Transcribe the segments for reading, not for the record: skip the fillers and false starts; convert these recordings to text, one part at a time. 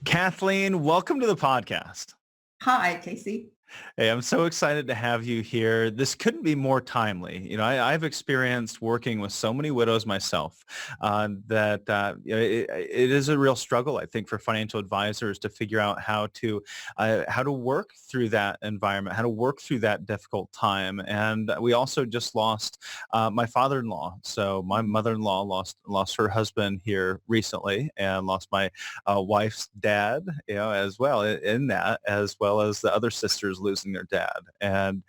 Kathleen, welcome to the podcast. Hi, Casey. Hey, I'm so excited to have you here. This couldn't be more timely. I've experienced working with so many widows myself that it is a real struggle, I think, for financial advisors to figure out how to work through that environment, how to work through that difficult time. And we also just lost my father-in-law. So my mother-in-law lost her husband here recently, and lost my wife's dad, as well in that, as well as the other sisters losing their dad. And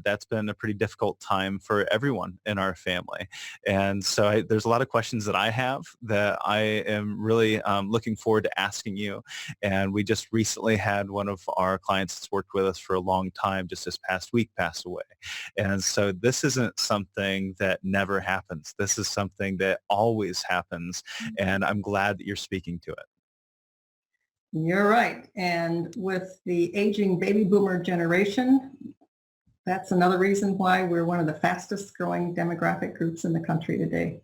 that's been a pretty difficult time for everyone in our family. And so there's a lot of questions that I have that I am really looking forward to asking you. And we just recently had one of our clients that's worked with us for a long time, just this past week, passed away. And so this isn't something that never happens. This is something that always happens. And I'm glad that you're speaking to it. You're right. And with the aging baby boomer generation, that's another reason why we're one of the fastest growing demographic groups in the country today.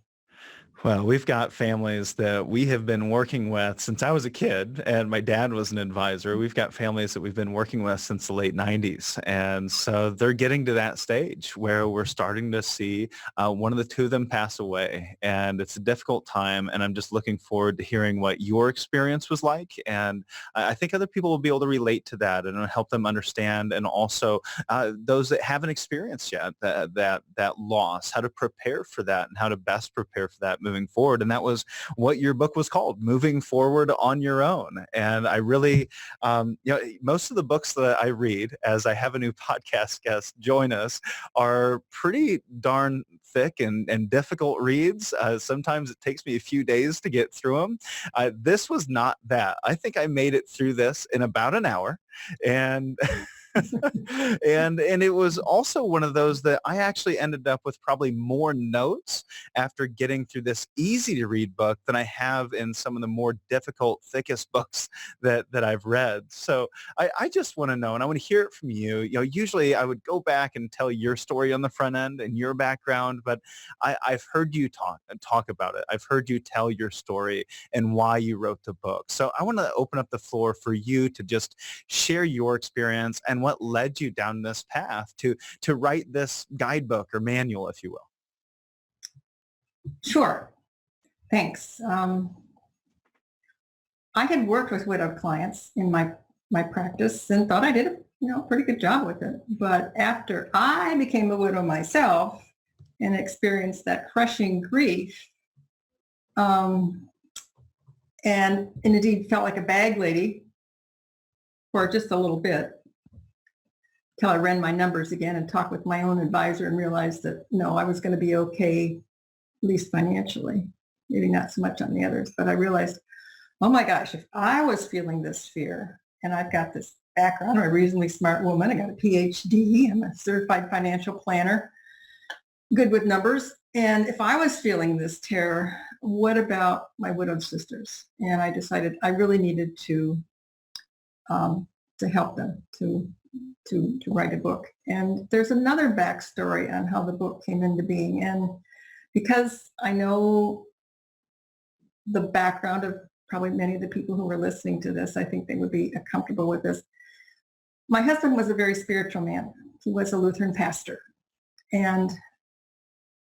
Well, we've got families that we have been working with since I was a kid, and my dad was an advisor. We've got families that we've been working with since the late 90s. And so they're getting to that stage where we're starting to see one of the two of them pass away. And it's a difficult time. And I'm just looking forward to hearing what your experience was like. And I think other people will be able to relate to that and help them understand. And also those that haven't experienced yet that loss, how to prepare for that and how to best prepare for that moving forward. And that was what your book was called, Moving Forward on Your Own. And I really, most of the books that I read, as I have a new podcast guest join us, are pretty darn thick and difficult reads. Sometimes it takes me a few days to get through them. This was not that. I think I made it through this in about an hour. And and it was also one of those that I actually ended up with probably more notes after getting through this easy to read book than I have in some of the more difficult, thickest books that I've read. So I just want to know, and I want to hear it from you. Usually I would go back and tell your story on the front end and your background, but I've heard you talk about it. I've heard you tell your story and why you wrote the book. So I want to open up the floor for you to just share your experience and what led you down this path to write this guidebook or manual, if you will. Sure. Thanks. I had worked with widowed clients in my practice and thought I did a pretty good job with it. But after I became a widow myself and experienced that crushing grief, and indeed felt like a bag lady for just a little bit, till I ran my numbers again and talked with my own advisor and realized that, no, I was going to be okay, at least financially, maybe not so much on the others. But I realized, oh my gosh, if I was feeling this fear, and I've got this background, I'm a reasonably smart woman, I got a PhD, I'm a certified financial planner, good with numbers. And if I was feeling this terror, what about my widowed sisters? And I decided I really needed to help them, to write a book. And there's another backstory on how the book came into being. And because I know the background of probably many of the people who were listening to this, I think they would be comfortable with this. My husband was a very spiritual man. He was a Lutheran pastor. And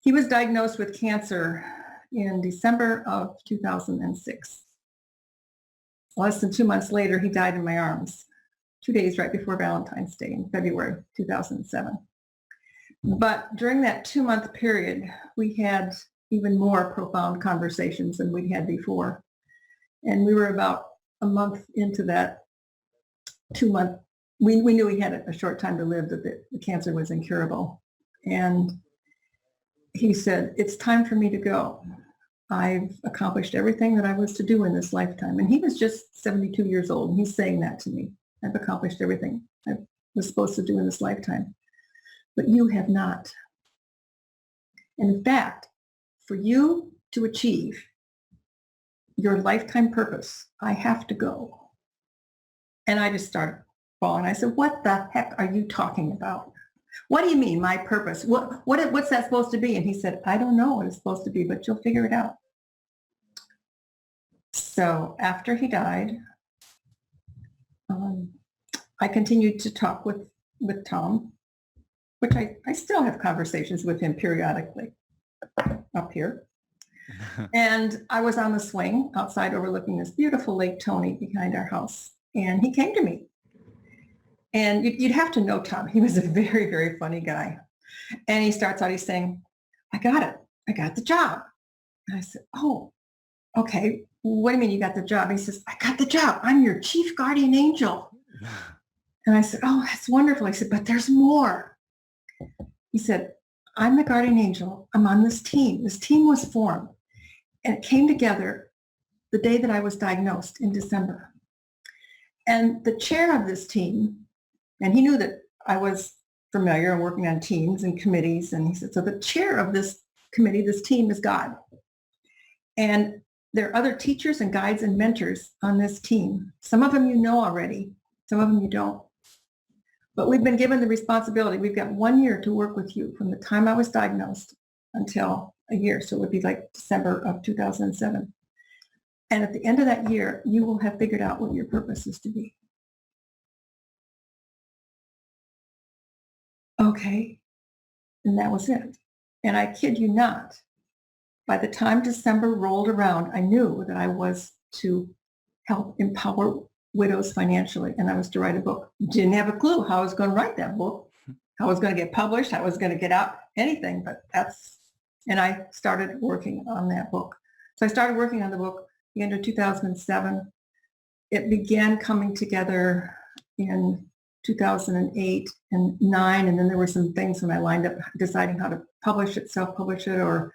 he was diagnosed with cancer in December of 2006. Less than 2 months later, he died in my arms. 2 days right before Valentine's Day in February 2007. But during that 2-month period, we had even more profound conversations than we'd had before. And we were about a month into that 2-month, we knew he had a short time to live, that the cancer was incurable. And he said, it's time for me to go. I've accomplished everything that I was to do in this lifetime. And he was just 72 years old. And he's saying that to me. I've accomplished everything I was supposed to do in this lifetime. But you have not. And in fact, for you to achieve your lifetime purpose, I have to go. And I just started bawling. I said, what the heck are you talking about? What do you mean, my purpose? What's that supposed to be? And he said, I don't know what it's supposed to be, but you'll figure it out. So after he died, um, I continued to talk with Tom, which I still have conversations with him periodically up here. And I was on the swing outside overlooking this beautiful Lake Tony behind our house. And he came to me. And you'd have to know Tom. He was a very, very funny guy. And he starts out, he's saying, I got it. I got the job. And I said, oh, okay. What do you mean you got the job? He says, I got the job. I'm your chief guardian angel. And I said, oh, that's wonderful. I said, but there's more. He said, I'm the guardian angel. I'm on this team. This team was formed. And it came together the day that I was diagnosed in December. And the chair of this team, and he knew that I was familiar and working on teams and committees. And he said, so the chair of this committee, this team is God. And there are other teachers and guides and mentors on this team. Some of them you know already. Some of them you don't. But we've been given the responsibility. We've got 1 year to work with you from the time I was diagnosed until a year. So it would be like December of 2007. And at the end of that year, you will have figured out what your purpose is to be. Okay. And that was it. And I kid you not, by the time December rolled around, I knew that I was to help empower widows financially, and I was to write a book. Didn't have a clue how I was going to write that book, how it was going to get published, how it was going to get out, anything, but and I started working on that book. So I started working on the book the end of 2007. It began coming together in 2008 and 9, and then there were some things when I lined up deciding how to publish it, self-publish it, or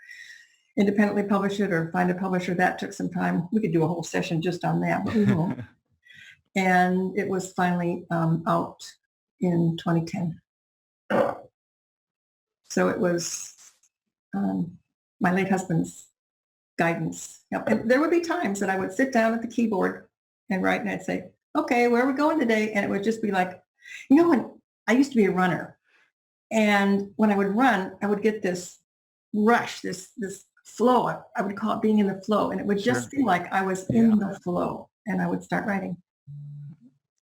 independently publish it, or find a publisher. That took some time. We could do a whole session just on that, but we won't. And it was finally out in 2010. So it was my late husband's guidance. Yep. And there would be times that I would sit down at the keyboard and write, and I'd say, okay, where are we going today? And it would just be like, when I used to be a runner, and when I would run, I would get this rush, this flow. I would call it being in the flow, and it would just feel like I was in the flow, and I would start writing.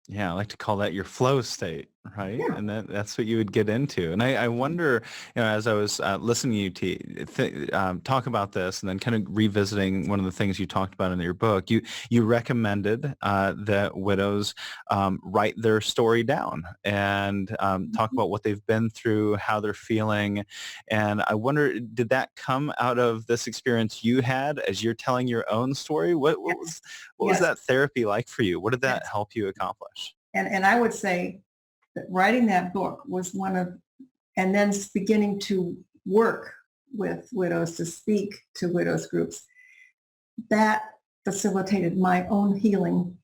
Yeah, I like to call that your flow state, right? Yeah. And that's what you would get into. And I wonder, as I was listening to you talk about this, and then kind of revisiting one of the things you talked about in your book, you recommended that widows write their story down and talk about what they've been through, how they're feeling. And I wonder, did that come out of this experience you had as you're telling your own story? What was that therapy like for you? What did that help you accomplish? And I would say that writing that book was one of, and then beginning to work with widows, to speak to widows groups, that facilitated my own healing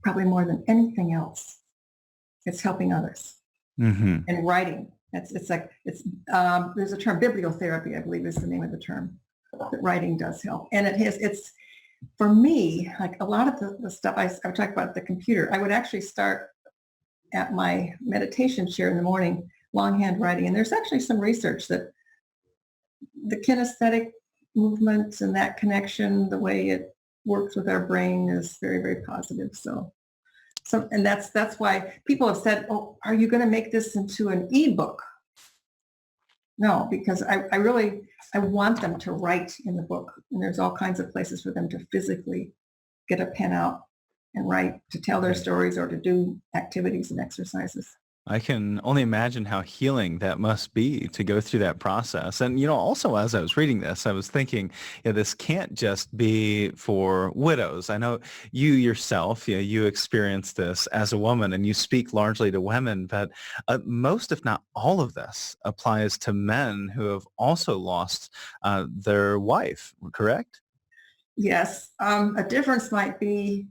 probably more than anything else. It's helping others. Mm-hmm. And writing. There's a term, bibliotherapy, I believe is the name of the term, that writing does help. And it's for me, like a lot of the stuff I talk about the computer, I would actually start at my meditation chair in the morning, longhand writing. And there's actually some research that the kinesthetic movements and that connection, the way it works with our brain is very, very positive. So and that's why people have said, oh, are you going to make this into an ebook? No, because I want them to write in the book. And there's all kinds of places for them to physically get a pen out and write, to tell their stories or to do activities and exercises. I can only imagine how healing that must be to go through that process. And, also as I was reading this, I was thinking, this can't just be for widows. I know you yourself, you experienced this as a woman and you speak largely to women, but most, if not all of this applies to men who have also lost their wife, correct? Yes. A difference might be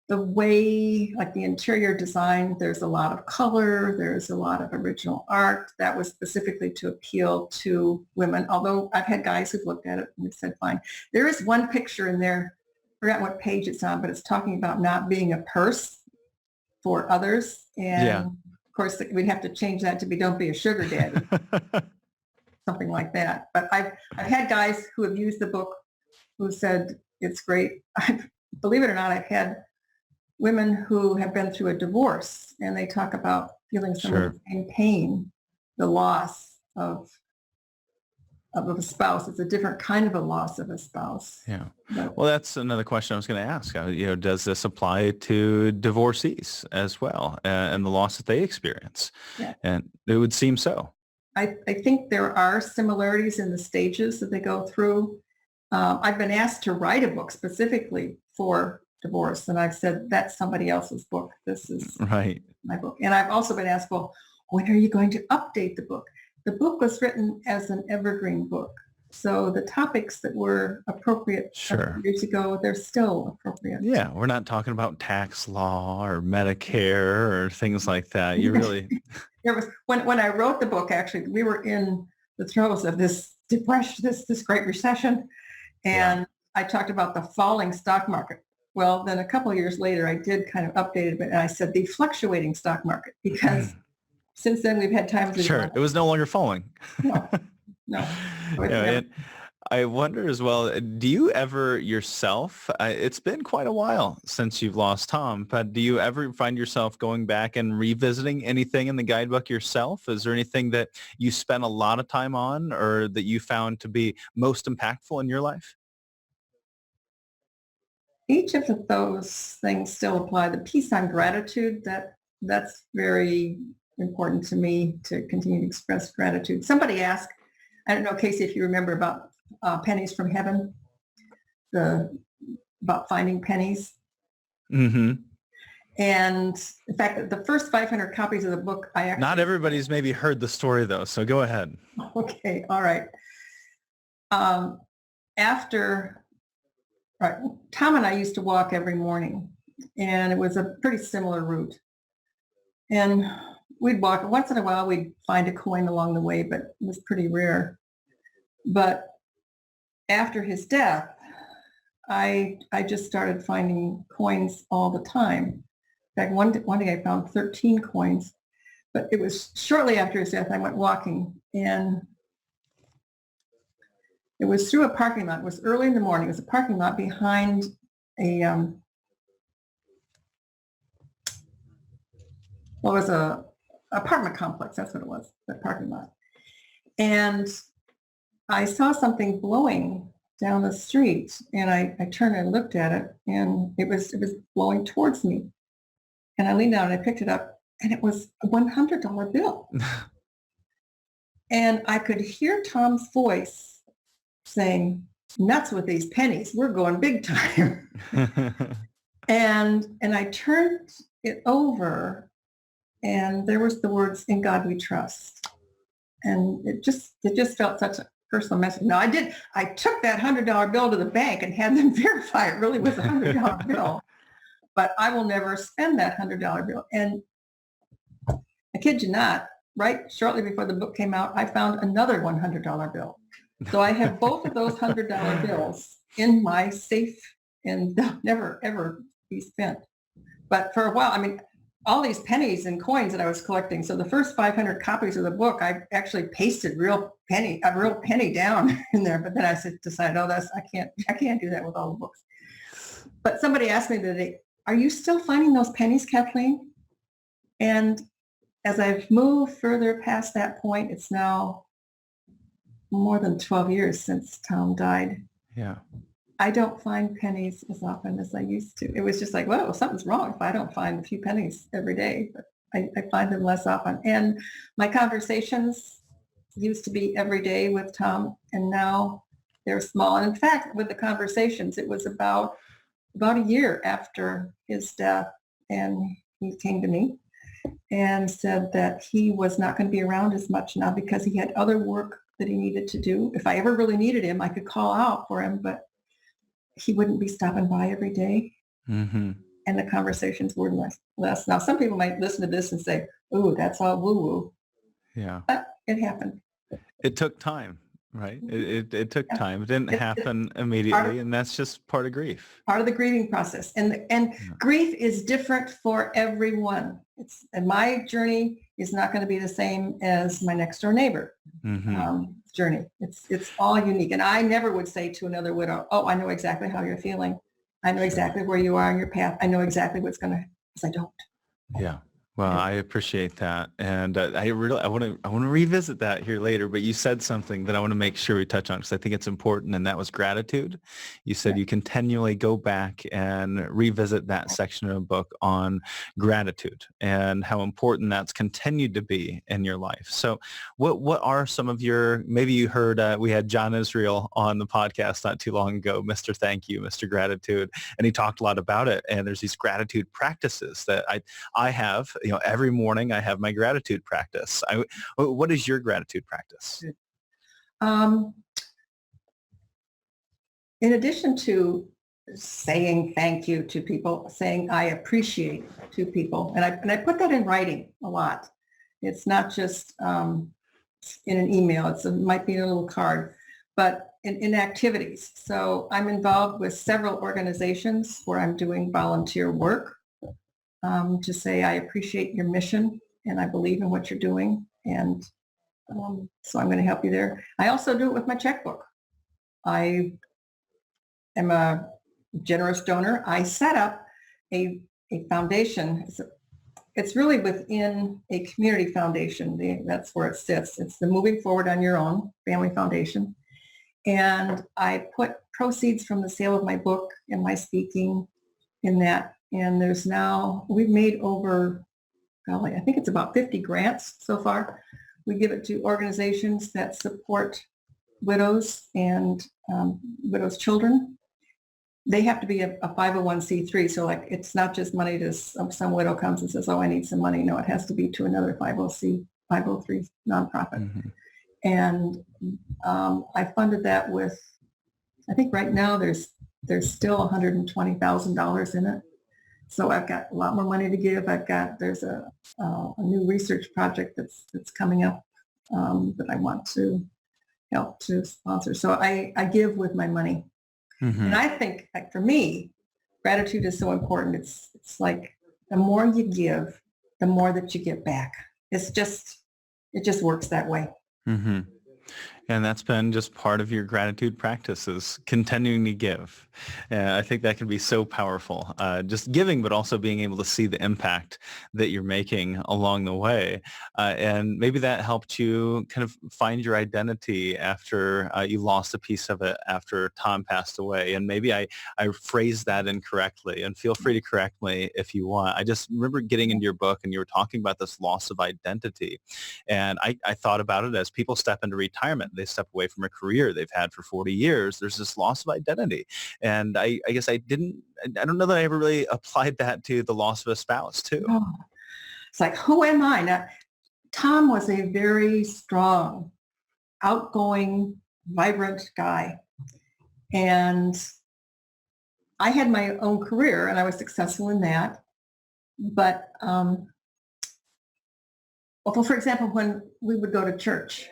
the way, like the interior design, there's a lot of color, there's a lot of original art that was specifically to appeal to women, although I've had guys who've looked at it and said, fine. There is one picture in there, I forgot what page it's on, but it's talking about not being a purse for others. And of course, we'd have to change that to be don't be a sugar daddy, something like that. But I've had guys who have used the book who said it's great. Believe it or not, I've had women who have been through a divorce, and they talk about feeling some of Sure. the same pain, the loss of a spouse. It's a different kind of a loss of a spouse. Yeah. But Well, that's another question I was going to ask. Does this apply to divorcees as well, and the loss that they experience? yeah, And it would seem so. I think there are similarities in the stages that they go through. I've been asked to write a book specifically for divorce, and I've said, that's somebody else's book. This is Right. my book. And I've also been asked, well, when are you going to update the book? The book was written as an evergreen book. So the topics that were appropriate Sure. years ago, they're still appropriate. Yeah, we're not talking about tax law or Medicare or things like that. You really, There was when I wrote the book, actually, we were in the throes of this depression, this Great Recession, yeah. and I talked about the falling stock market. Well, then a couple of years later, I did kind of update it, and I said the fluctuating stock market, because since then we've had times we've Sure. It was no longer falling. no, no. So it's Yeah, never, and I wonder as well, do you ever yourself, it's been quite a while since you've lost Tom, but do you ever find yourself going back and revisiting anything in the guidebook yourself? Is there anything that you spent a lot of time on or that you found to be most impactful in your life? each of those things still apply. The piece on gratitude, that's very important to me, to continue to express gratitude. Somebody asked, I don't know, Casey, if you remember about pennies from heaven, the about finding pennies. Mm-hmm. And in fact, the first 500 copies of the book, I actually... Not everybody's maybe heard the story though, so go ahead. Okay, all right. After, right, Tom and I used to walk every morning, and it was a pretty similar route. And we'd walk, once in a while we'd find a coin along the way, but it was pretty rare. But after his death, I just started finding coins all the time. In fact, one day I found 13 coins, but it was shortly after his death I went walking, and it was through a parking lot. It was early in the morning. It was a parking lot behind a, well, it was a apartment complex. That's what it was, that parking lot. And I saw something blowing down the street, and I turned and looked at it, and it was blowing towards me. And I leaned down and I picked it up, and it was a $100 bill. And I could hear Tom's voice saying, nuts with these pennies. We're going big time. And I turned it over, and there was the words, "In God we trust." And it just felt such a personal message. No, I took that $100 bill to the bank and had them verify it really was a $100 bill. But I will never spend that $100 bill. And I kid you not, right shortly before the book came out, I found another $100 bill. So I have both of those $100 bills in my safe, and they'll never, ever be spent. But for a while, I mean, all these pennies and coins that I was collecting. So the first 500 copies of the book, I actually pasted a real penny down in there. But then I decided, oh, I can't do that with all the books. But somebody asked me the other day, are you still finding those pennies, Kathleen? And as I've moved further past that point, it's now more than 12 years since Tom died. Yeah. I don't find pennies as often as I used to. It was just like, whoa, something's wrong if I don't find a few pennies every day. But I find them less often. And my conversations used to be every day with Tom, and now they're small. And in fact, with the conversations, it was about a year after his death, and he came to me and said that he was not going to be around as much now because he had other work that he needed to do. If I ever really needed him, I could call out for him, but he wouldn't be stopping by every day. Mm-hmm. And the conversations were less. Now, some people might listen to this and say, "Ooh, that's all woo-woo." Yeah. But it happened. It took time, right? It took Yeah. time. It didn't happen immediately, and that's just part of grief. Part of the grieving process. And grief is different for everyone. And my journey is not going to be the same as my next door neighbor journey. It's all unique. And I never would say to another widow, "Oh, I know exactly how you're feeling." I know exactly where you are in your path. I know exactly what's going to, because I don't. Yeah. Well, And I appreciate that, and I want to revisit that here later. But you said something that I want to make sure we touch on because I think it's important, and that was gratitude. You said yeah, you continually go back and revisit that section of the book on gratitude and how important that's continued to be in your life. So, what are some of your? Maybe you heard we had John Israel on the podcast not too long ago, Mr. Thank You, Mr. Gratitude, and he talked a lot about it. And there's these gratitude practices that I have, every morning I have my gratitude practice. What is your gratitude practice? um, in addition to saying thank you to people, saying I appreciate to people, and I put that in writing a lot. It's not just in an email. It might be in a little card, but in activities. So I'm involved with several organizations where I'm doing volunteer work to say I appreciate your mission and I believe in what you're doing. And so I'm going to help you there. I also do it with my checkbook. I am a generous donor. I set up a foundation. It's really within a community foundation. That's where it sits. It's the Moving Forward on Your Own Family Foundation. And I put proceeds from the sale of my book and my speaking in that. And we've made over, golly, I think it's about 50 grants so far. We give it to organizations that support widows and widows' children. They have to be a 501c3. So like, it's not just money to some widow comes and says, oh, I need some money. No, it has to be to another 503 nonprofit. Mm-hmm. And I funded that with, I think right now there's still $120,000 in it. So I've got a lot more money to give. There's a new research project that's coming up that I want to help to sponsor. So I give with my money. Mm-hmm. And I think, like, for me, gratitude is so important. It's like the more you give, the more that you get back. It just works that way. Mm-hmm. And that's been just part of your gratitude practices, continuing to give. I think that can be so powerful, just giving, but also being able to see the impact that you're making along the way. And maybe that helped you kind of find your identity after you lost a piece of it after Tom passed away. And maybe I phrased that incorrectly, and feel free to correct me if you want. I just remember getting into your book and you were talking about this loss of identity. And I thought about it as people step into retirement. They step away from a career they've had for 40 years. There's this loss of identity. And I guess I don't know that I ever really applied that to the loss of a spouse too. Oh, it's like, who am I? Now, Tom was a very strong, outgoing, vibrant guy. And I had my own career and I was successful in that. But, well, for example, when we would go to church,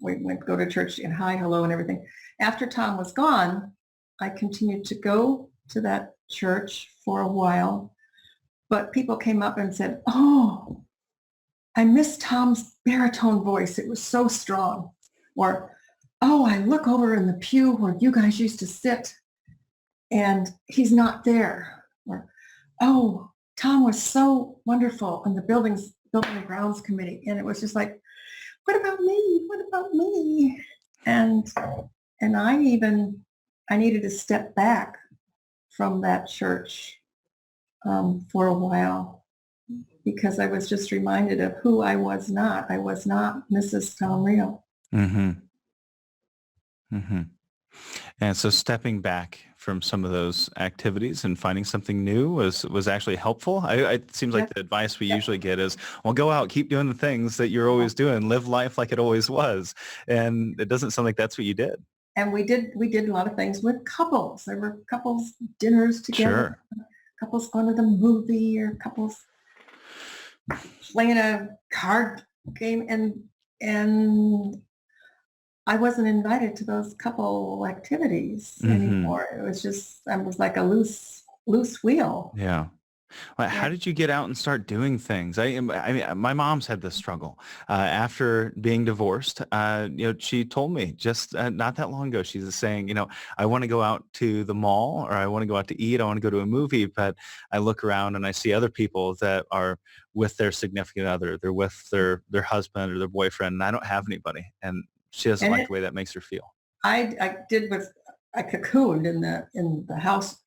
we would go to church and hi, hello, and everything. After Tom was gone, I continued to go to that church for a while, but people came up and said, oh, I miss Tom's baritone voice. It was so strong. Or, oh, I look over in the pew where you guys used to sit and he's not there. Or, oh, Tom was so wonderful in the building and grounds committee. And it was just like, what about me? What about me? And I needed to step back from that church for a while because I was just reminded of who I was not. I was not Mrs. Tom Rehl. Mm-hmm. Mm-hmm. And so stepping back from some of those activities and finding something new was actually helpful. It seems like the advice we usually get is, well, go out, keep doing the things that you're always doing, live life like it always was. And it doesn't sound like that's what you did. And we did a lot of things with couples. There were couples dinners together, Sure. Couples going to the movie, or couples playing a card game, and I wasn't invited to those couple activities Mm-hmm. anymore. I was like a loose wheel. Yeah. How did you get out and start doing things? I mean, my mom's had this struggle after being divorced. She told me just not that long ago. She's saying, I want to go out to the mall or I want to go out to eat. I want to go to a movie, but I look around and I see other people that are with their significant other. They're with their husband or their boyfriend, and I don't have anybody. And she doesn't And like it, the way that makes her feel. I did with, I cocooned in the house.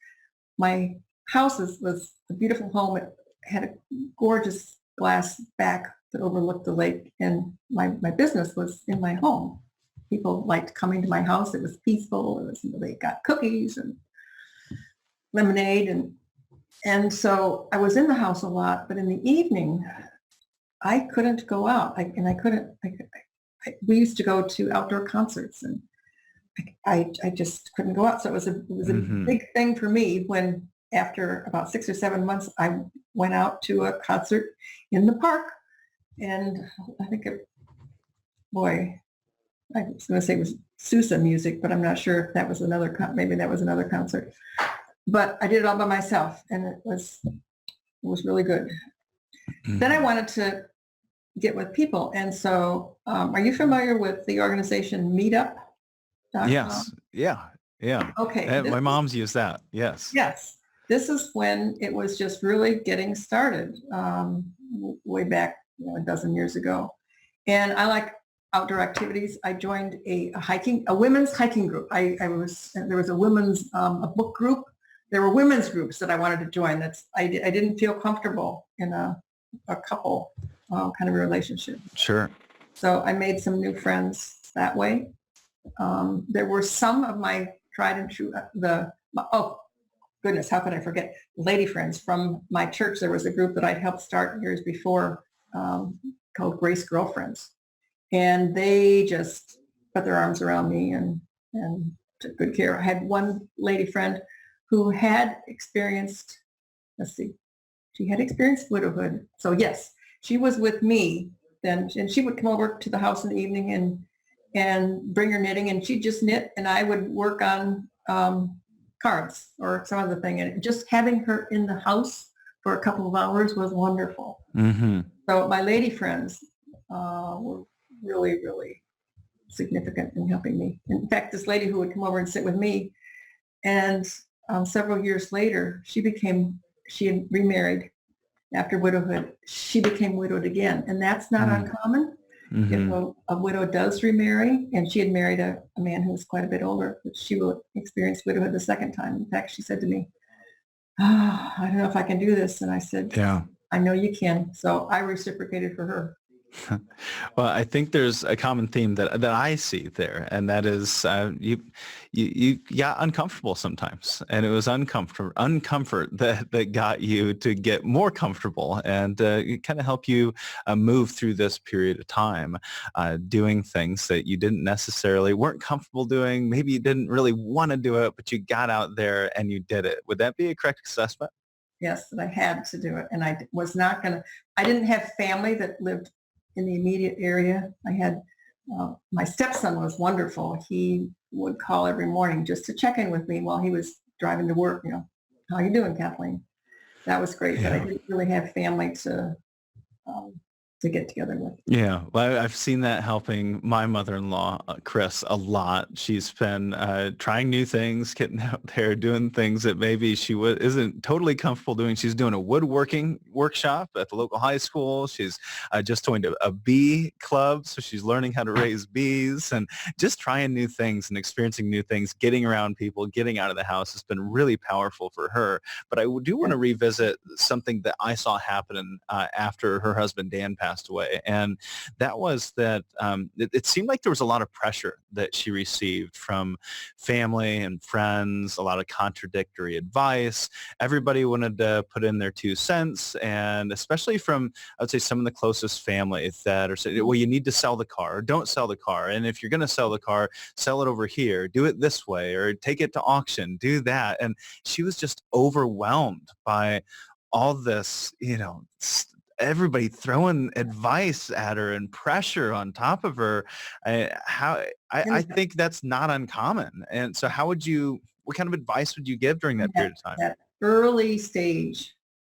My house was a beautiful home. It had a gorgeous glass back that overlooked the lake, and my business was in my home. People liked coming to my house. It was peaceful. They got cookies and lemonade, and so I was in the house a lot. But in the evening, I couldn't go out, and I couldn't. We used to go to outdoor concerts, and I just couldn't go out. So it was a Hmm. big thing for me when after about 6 or 7 months, I went out to a concert in the park. And I think boy, I was going to say it was Sousa music, but I'm not sure if that was maybe that was another concert. But I did it all by myself, and it was really good. Then I Hmm. wanted to get with people. And so are you familiar with the organization meetup.com? Yes. Yeah. Yeah. Okay, My mom's used that. Yes. yes, this is when it was just really getting started, way back, a dozen years ago. And I like outdoor activities. I joined a women's hiking group. There was a women's, a book group. There were women's groups that I wanted to join. I didn't feel comfortable in a couple kind of relationship. Sure. So I made some new friends that way. There were some of my tried and true, oh goodness, how could I forget? Lady friends from my church. There was a group that I'd helped start years before, called Grace Girlfriends. And they just put their arms around me and took good care. I had one lady friend who had experienced, let's see, she had experienced widowhood. So yes, she was with me then, and she would come over to the house in the evening and bring her knitting, and she'd just knit, and I would work on cards or some other thing. And just having her in the house for a couple of hours was wonderful. Hmm. So my lady friends were really, really significant in helping me. In fact, this lady who would come over and sit with me, and several years later, she had remarried after widowhood. She became widowed again, and that's not uncommon. If Mm-hmm. a widow does remarry, and she had married a man who was quite a bit older, but she will experience widowhood the second time. In fact, she said to me, I don't know if I can do this. And I said, Yeah. I know you can. So I reciprocated for her. Well, I think there's a common theme that I see there, and that is you got uncomfortable sometimes, and it was uncomfort that got you to get more comfortable, and it kind of help you move through this period of time, doing things that you didn't necessarily weren't comfortable doing. Maybe you didn't really want to do it, but you got out there and you did it. Would that be a correct assessment? Yes, that I had to do it. And I didn't have family that lived in the immediate area. My stepson was wonderful. He would call every morning just to check in with me while he was driving to work. How you doing, Kathleen? That was great, but I Yeah. didn't really have family um, to get together with. Yeah, well, I've seen that helping my mother-in-law, Chris, a lot. She's been trying new things, getting out there, doing things that maybe isn't totally comfortable doing. She's doing a woodworking workshop at the local high school. She's just joined a bee club, so she's learning how to raise bees and just trying new things and experiencing new things, getting around people, getting out of the house has been really powerful for her. But I do want Yeah. to revisit something that I saw happen after her husband Dan passed away, and that was that it seemed like there was a lot of pressure that she received from family and friends, a lot of contradictory advice. Everybody wanted to put in their 2 cents, and especially from, I would say, some of the closest family that are saying, well, you need to sell the car, or don't sell the car. And if you're going to sell the car, sell it over here, do it this way, or take it to auction, do that. And she was just overwhelmed by all this, everybody throwing advice at her and pressure on top of her. I In think that's not uncommon. And so what kind of advice would you give during that that, period of time? that early stage,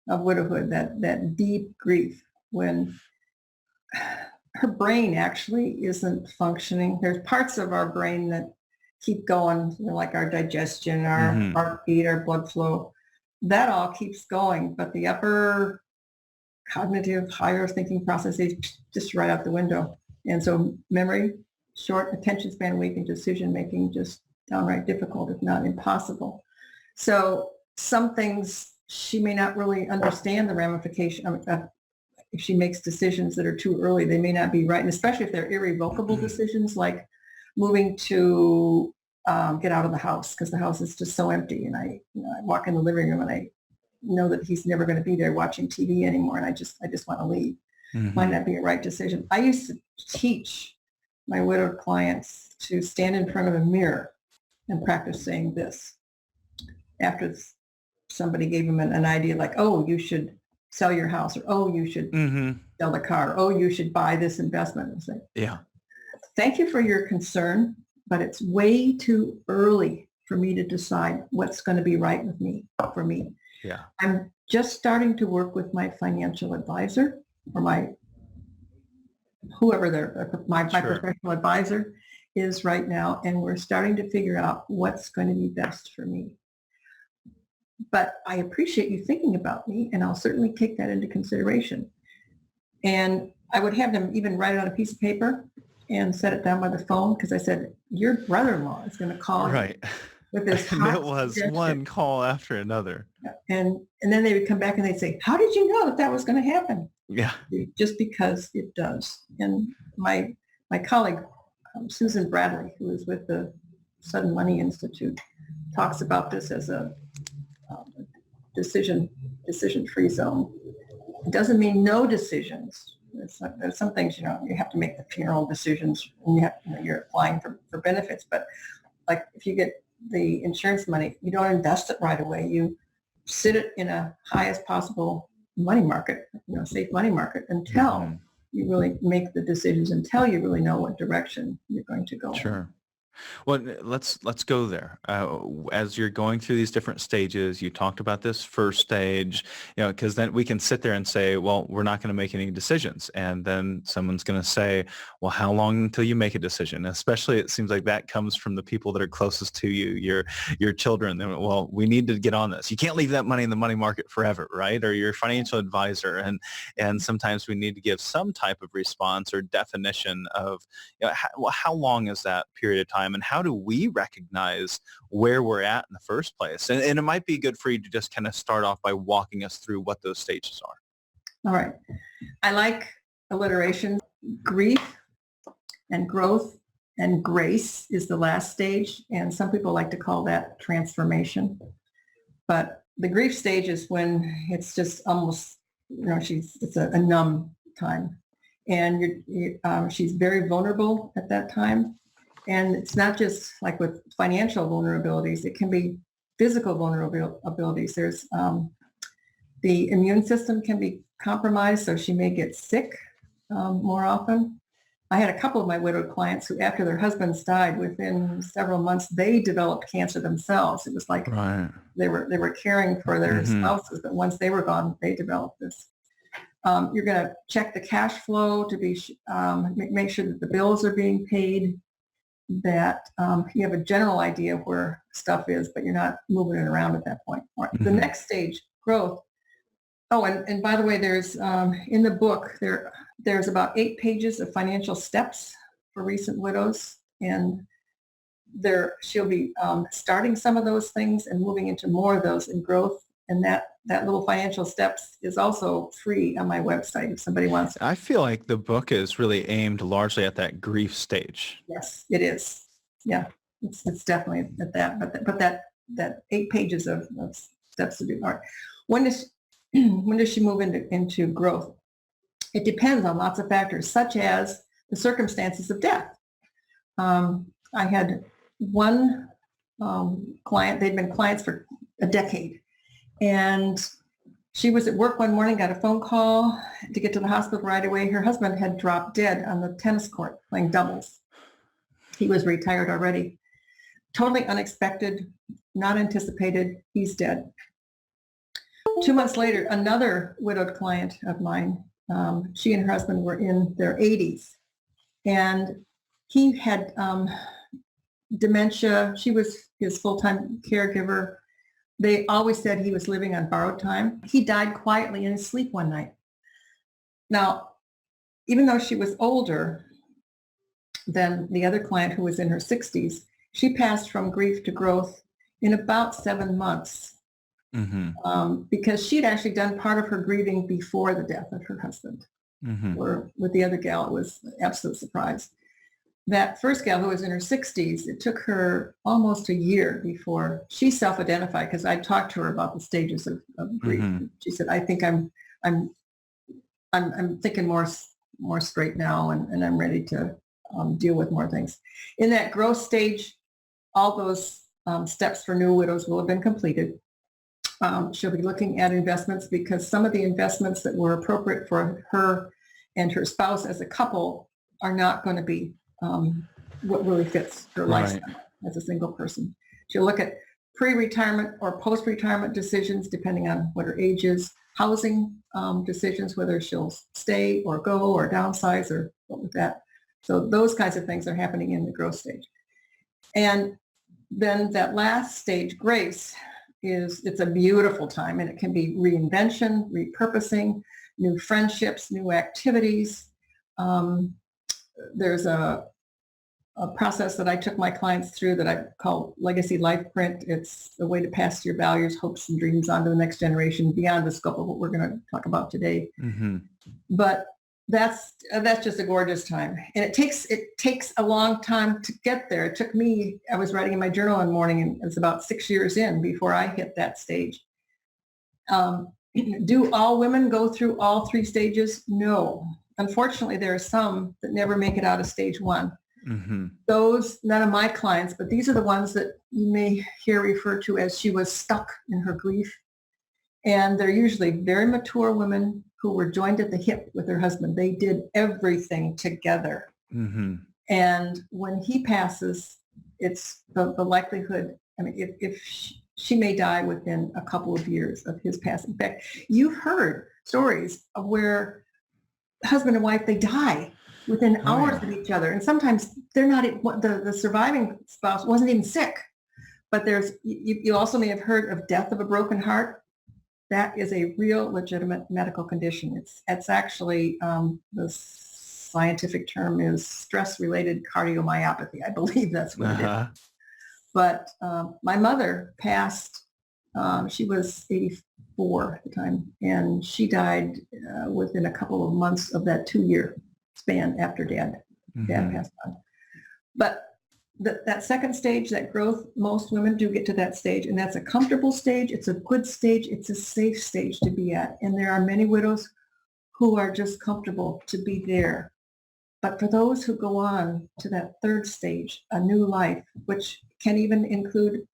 of widowhood, that deep grief when her brain actually isn't functioning. There's parts of our brain that keep going, like our digestion, our Hmm. heartbeat, our blood flow. That all keeps going, but the upper cognitive, higher thinking processes just right out the window. And so memory, short, attention span weak, and decision making just downright difficult, if not impossible. So some things she may not really understand the ramification. If she makes decisions that are too early, they may not be right, and especially if they're irrevocable decisions, like moving to get out of the house because the house is just so empty, and I walk in the living room and I know that he's never going to be there watching TV anymore, and I just want to leave. Might Hmm. not be a right decision. I used to teach my widowed clients to stand in front of a mirror and practice saying this after somebody gave them an idea, like, oh, you should sell your house, or oh, you should Hmm. sell the car, or, oh, you should buy this investment. And say, Yeah. thank you for your concern, but it's way too early for me to decide what's going to be right with me, for me. Yeah. I'm just starting to work with my financial advisor, or my whoever my Sure. professional advisor is right now, and we're starting to figure out what's going to be best for me. But I appreciate you thinking about me, and I'll certainly take that into consideration. And I would have them even write it on a piece of paper and set it down by the phone, because I said, your brother-in-law is going to call you Right. with this And it hot was suggestion. one call after another. And then they would come back and they'd say, how did you know that was going to happen? Yeah. Just because it does. And my colleague, Susan Bradley, who is with the Sudden Money Institute, talks about this as a decision-free zone. It doesn't mean no decisions. There's some things, you have to make the funeral decisions, and you're applying for benefits. But like if you get the insurance money, you don't invest it right away. You sit it in a highest possible money market, safe money market, until Mhm. you really make the decisions, until you really know what direction you're going to go in. Sure. Well, let's go there. As you're going through these different stages, you talked about this first stage, because then we can sit there and say, well, we're not going to make any decisions, and then someone's going to say, well, how long until you make a decision? Especially, it seems like that comes from the people that are closest to you, your children. Well, we need to get on this. You can't leave that money in the money market forever, right? Or your financial advisor, and sometimes we need to give some type of response or definition of how long is that period of time, and how do we recognize where we're at in the first place? And it might be good for you to just kind of start off by walking us through what those stages are. All right. I like alliteration. Grief and growth and grace is the last stage, and some people like to call that transformation. But the grief stage is when it's just almost, it's a numb time, and she's very vulnerable at that time. And it's not just like with financial vulnerabilities; it can be physical vulnerabilities. There's the immune system can be compromised, so she may get sick more often. I had a couple of my widowed clients who, after their husbands died, within several months, they developed cancer themselves. It was like Right. they were caring for their Hmm. spouses, but once they were gone, they developed this. You're going to check the cash flow to make sure that the bills are being paid, that you have a general idea of where stuff is, but you're not moving it around at that point. Right. The Hmm. next stage, growth. Oh, and by the way, there's in the book, there's about 8 pages of financial steps for recent widows, and she'll be starting some of those things and moving into more of those in growth. And that little financial steps is also free on my website if somebody wants it. I feel like the book is really aimed largely at that grief stage. Yes, it is. Yeah, it's definitely at that. But that 8 pages of steps to do. All right. When does she move into growth? It depends on lots of factors, such as the circumstances of death. I had one client, they'd been clients for a decade, and she was at work one morning, got a phone call to get to the hospital right away. Her husband had dropped dead on the tennis court playing doubles. He was retired already. Totally unexpected, not anticipated. He's dead. 2 months later, another widowed client of mine, she and her husband were in their 80s, and he had dementia. She was his full-time caregiver. They always said he was living on borrowed time. He died quietly in his sleep one night. Now, even though she was older than the other client who was in her 60s, she passed from grief to growth in about 7 months, because she'd actually done part of her grieving before the death of her husband. Or with the other gal, it was an absolute surprise. That first gal who was in her 60s, it took her almost a year before she self-identified, because I talked to her about the stages of grief. She said, "I think I'm thinking more straight now, and I'm ready to deal with more things." In that growth stage, all those steps for new widows will have been completed. She'll be looking at investments, because some of the investments that were appropriate for her and her spouse as a couple are not going to be what really fits her lifestyle as a single person. She'll look at pre-retirement or post-retirement decisions, depending on what her age is, housing decisions, whether she'll stay or go or downsize or what with that. So those kinds of things are happening in the growth stage. And then that last stage, grace, it's a beautiful time, and it can be reinvention, repurposing, new friendships, new activities. There's a process that I took my clients through that I call Legacy Life Print. It's a way to pass your values, hopes, and dreams on to the next generation beyond the scope of what we're going to talk about today. But that's just a gorgeous time, and it takes a long time to get there. It took me, I was writing in my journal one morning, and it was about 6 years in before I hit that stage. Do all women go through all 3 stages? No. Unfortunately, there are some that never make it out of stage 1. Those, none of my clients, but these are the ones that you may hear referred to as she was stuck in her grief. And they're usually very mature women who were joined at the hip with her husband. They did everything together. And when he passes, it's the likelihood, I mean, if she may die within a couple of years of his passing. In fact, you've heard stories of where husband and wife, they die within hours of each other. And sometimes they're not, the surviving spouse wasn't even sick. But you also may have heard of death of a broken heart. That is a real legitimate medical condition. It's actually, the scientific term is stress-related cardiomyopathy. I believe that's what it is. But my mother passed, she was 84 at the time, and she died within a couple of months of that 2-year span after dad passed on. But that second stage, that growth, most women do get to that stage, and that's a comfortable stage. It's a good stage. It's a safe stage to be at. And there are many widows who are just comfortable to be there. But for those who go on to that third stage, a new life, which can even include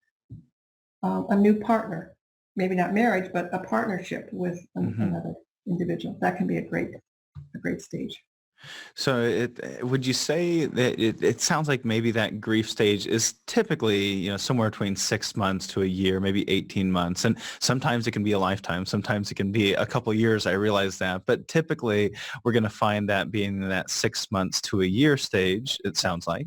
a new partner, maybe not marriage, but a partnership with another individual, that can be a great stage. So would you say that it sounds like maybe that grief stage is typically, somewhere between 6 months to a year, maybe 18 months. And sometimes it can be a lifetime. Sometimes it can be a couple years. I realize that. But typically we're going to find that being in that 6 months to a year stage, it sounds like.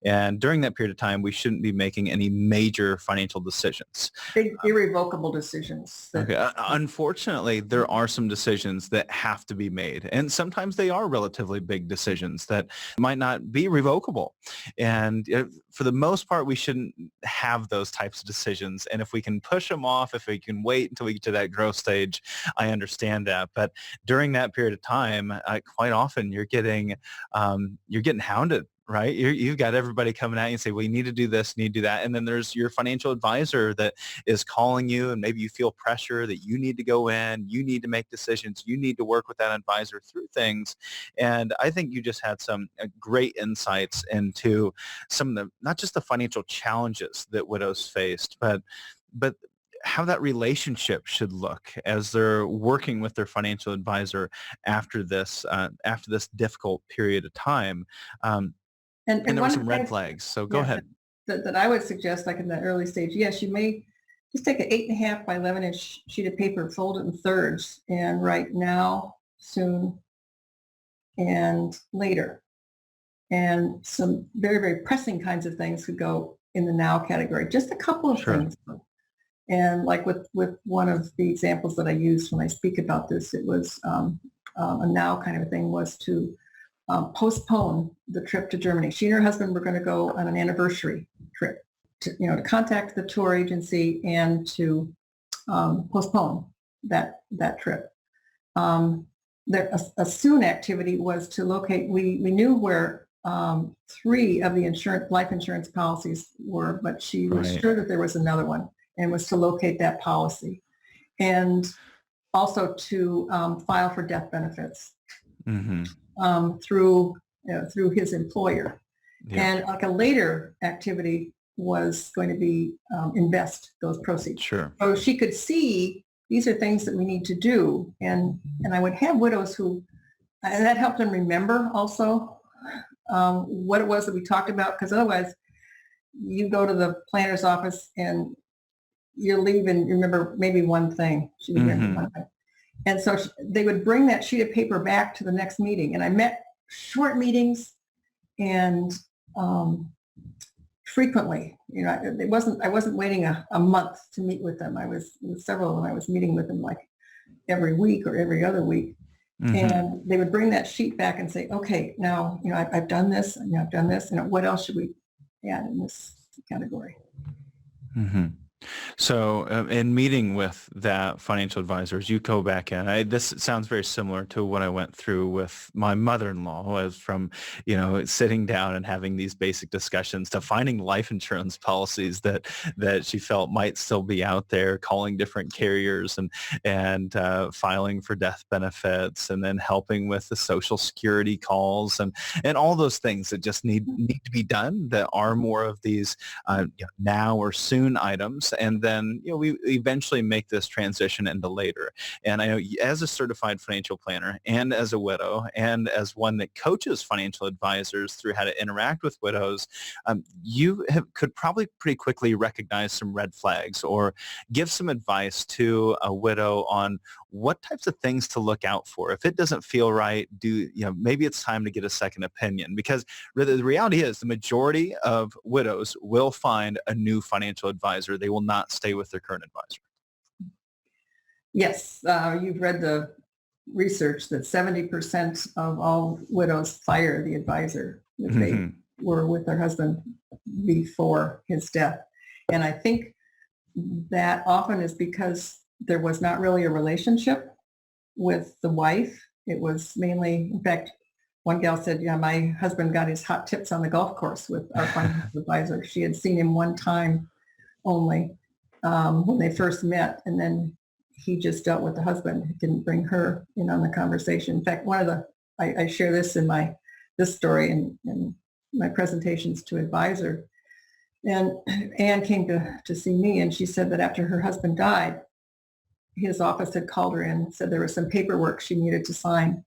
And during that period of time, we shouldn't be making any major financial decisions. Big irrevocable decisions. Unfortunately, there are some decisions that have to be made. And sometimes they are relatively big decisions that might not be revocable. And for the most part, we shouldn't have those types of decisions. And if we can push them off, if we can wait until we get to that growth stage, I understand that. But during that period of time, quite often you're getting hounded. Right? You've got everybody coming at you and say, well, you need to do this, you need to do that. And then there's your financial advisor that is calling you, and maybe you feel pressure that you need to go in, you need to make decisions, you need to work with that advisor through things. And I think you just had some great insights into some of the, not just the financial challenges that widows faced, but how that relationship should look as they're working with their financial advisor after this difficult period of time. And there were some red flags. So go ahead. That I would suggest, like in the early stage, yes, you may just take an 8.5 by 11-inch sheet of paper, fold it in thirds, and write now, soon, and later. And some very, very pressing kinds of things could go in the now category. Just a couple of Sure. things. And like with one of the examples that I use when I speak about this, it was a now kind of a thing was to postpone the trip to Germany. She and her husband were going to go on an anniversary trip to contact the tour agency and to postpone that trip. A soon activity was to locate. We knew where 3 of the life insurance policies were, but she was Right. sure that there was another one, and was to locate that policy, and also to file for death benefits Mm-hmm. through his employer. Yeah. And like a later activity was going to be invest those proceeds. Sure. So she could see these are things that we need to do. And I would have widows and that helped them remember also what it was that we talked about, because otherwise you go to the planner's office and you leave and remember maybe one thing. She would remember one thing. And so they would bring that sheet of paper back to the next meeting. And I met short meetings and frequently, I wasn't waiting a month to meet with them. With several of them, I was meeting with them like every week or every other week. Mm-hmm. And they would bring that sheet back and say, okay, now, I've done this, and I've done this, what else should we add in this category? Mm-hmm. So in meeting with that financial advisors, you go back in. This sounds very similar to what I went through with my mother-in-law, was from, sitting down and having these basic discussions to finding life insurance policies that she felt might still be out there, calling different carriers and filing for death benefits, and then helping with the Social Security calls and all those things that just need to be done, that are more of these now or soon items. And then, we eventually make this transition into later. And I know, as a certified financial planner and as a widow and as one that coaches financial advisors through how to interact with widows, you could probably pretty quickly recognize some red flags or give some advice to a widow on what types of things to look out for. If it doesn't feel right, maybe it's time to get a second opinion, because really the reality is the majority of widows will find a new financial advisor. They will not stay with their current advisor. Yes, you've read the research that 70% of all widows fire the advisor that they were with their husband before his death. And I think that often is because there was not really a relationship with the wife. It was mainly, in fact, one gal said, my husband got his hot tips on the golf course with our financial advisor. She had seen him one time only when they first met, and then he just dealt with the husband. He didn't bring her in on the conversation. In fact, I share this in this story in my presentations to advisor. And Anne came to see me, and she said that after her husband died, his office had called her in and said there was some paperwork she needed to sign.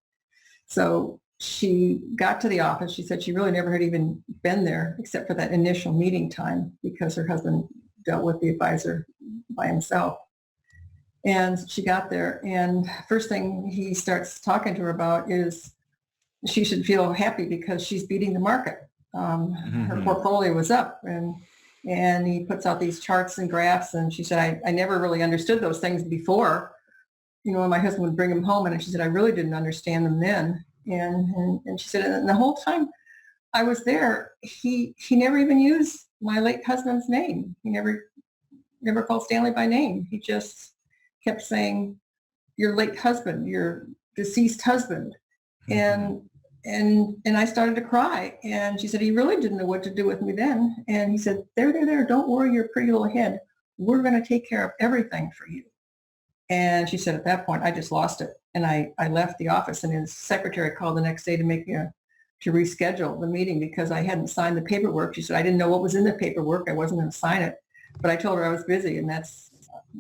So she got to the office. She said she really never had even been there except for that initial meeting time, because her husband dealt with the advisor by himself. And she got there, and first thing he starts talking to her about is she should feel happy because she's beating the market. Her portfolio was up, and he puts out these charts and graphs, and she said, I never really understood those things before. When my husband would bring them home, and she said, I really didn't understand them then. And she said, and the whole time I was there, he never even used my late husband's name. He never called Stanley by name. He just kept saying, your late husband, your deceased husband. And I started to cry. And she said, he really didn't know what to do with me then. And he said, there, don't worry your pretty little head. We're going to take care of everything for you. And she said, at that point, I just lost it. And I left the office, and his secretary called the next day to reschedule the meeting because I hadn't signed the paperwork. She said, I didn't know what was in the paperwork. I wasn't going to sign it. But I told her I was busy, and that's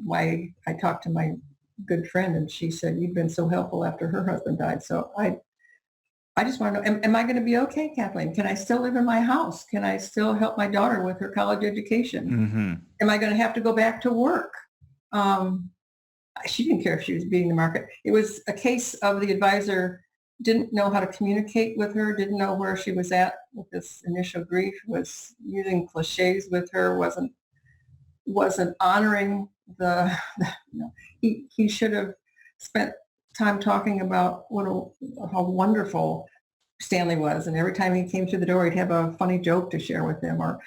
why I talked to my good friend, and she said, you've been so helpful after her husband died. So I just want to know, am I going to be okay, Kathleen? Can I still live in my house? Can I still help my daughter with her college education? Mm-hmm. Am I going to have to go back to work? Um, she didn't care if she was beating the market. It was a case of the advisor didn't know how to communicate with her, didn't know where she was at with this initial grief, was using cliches with her, wasn't honoring he should have spent time talking about how wonderful Stanley was, and every time he came through the door he'd have a funny joke to share with him or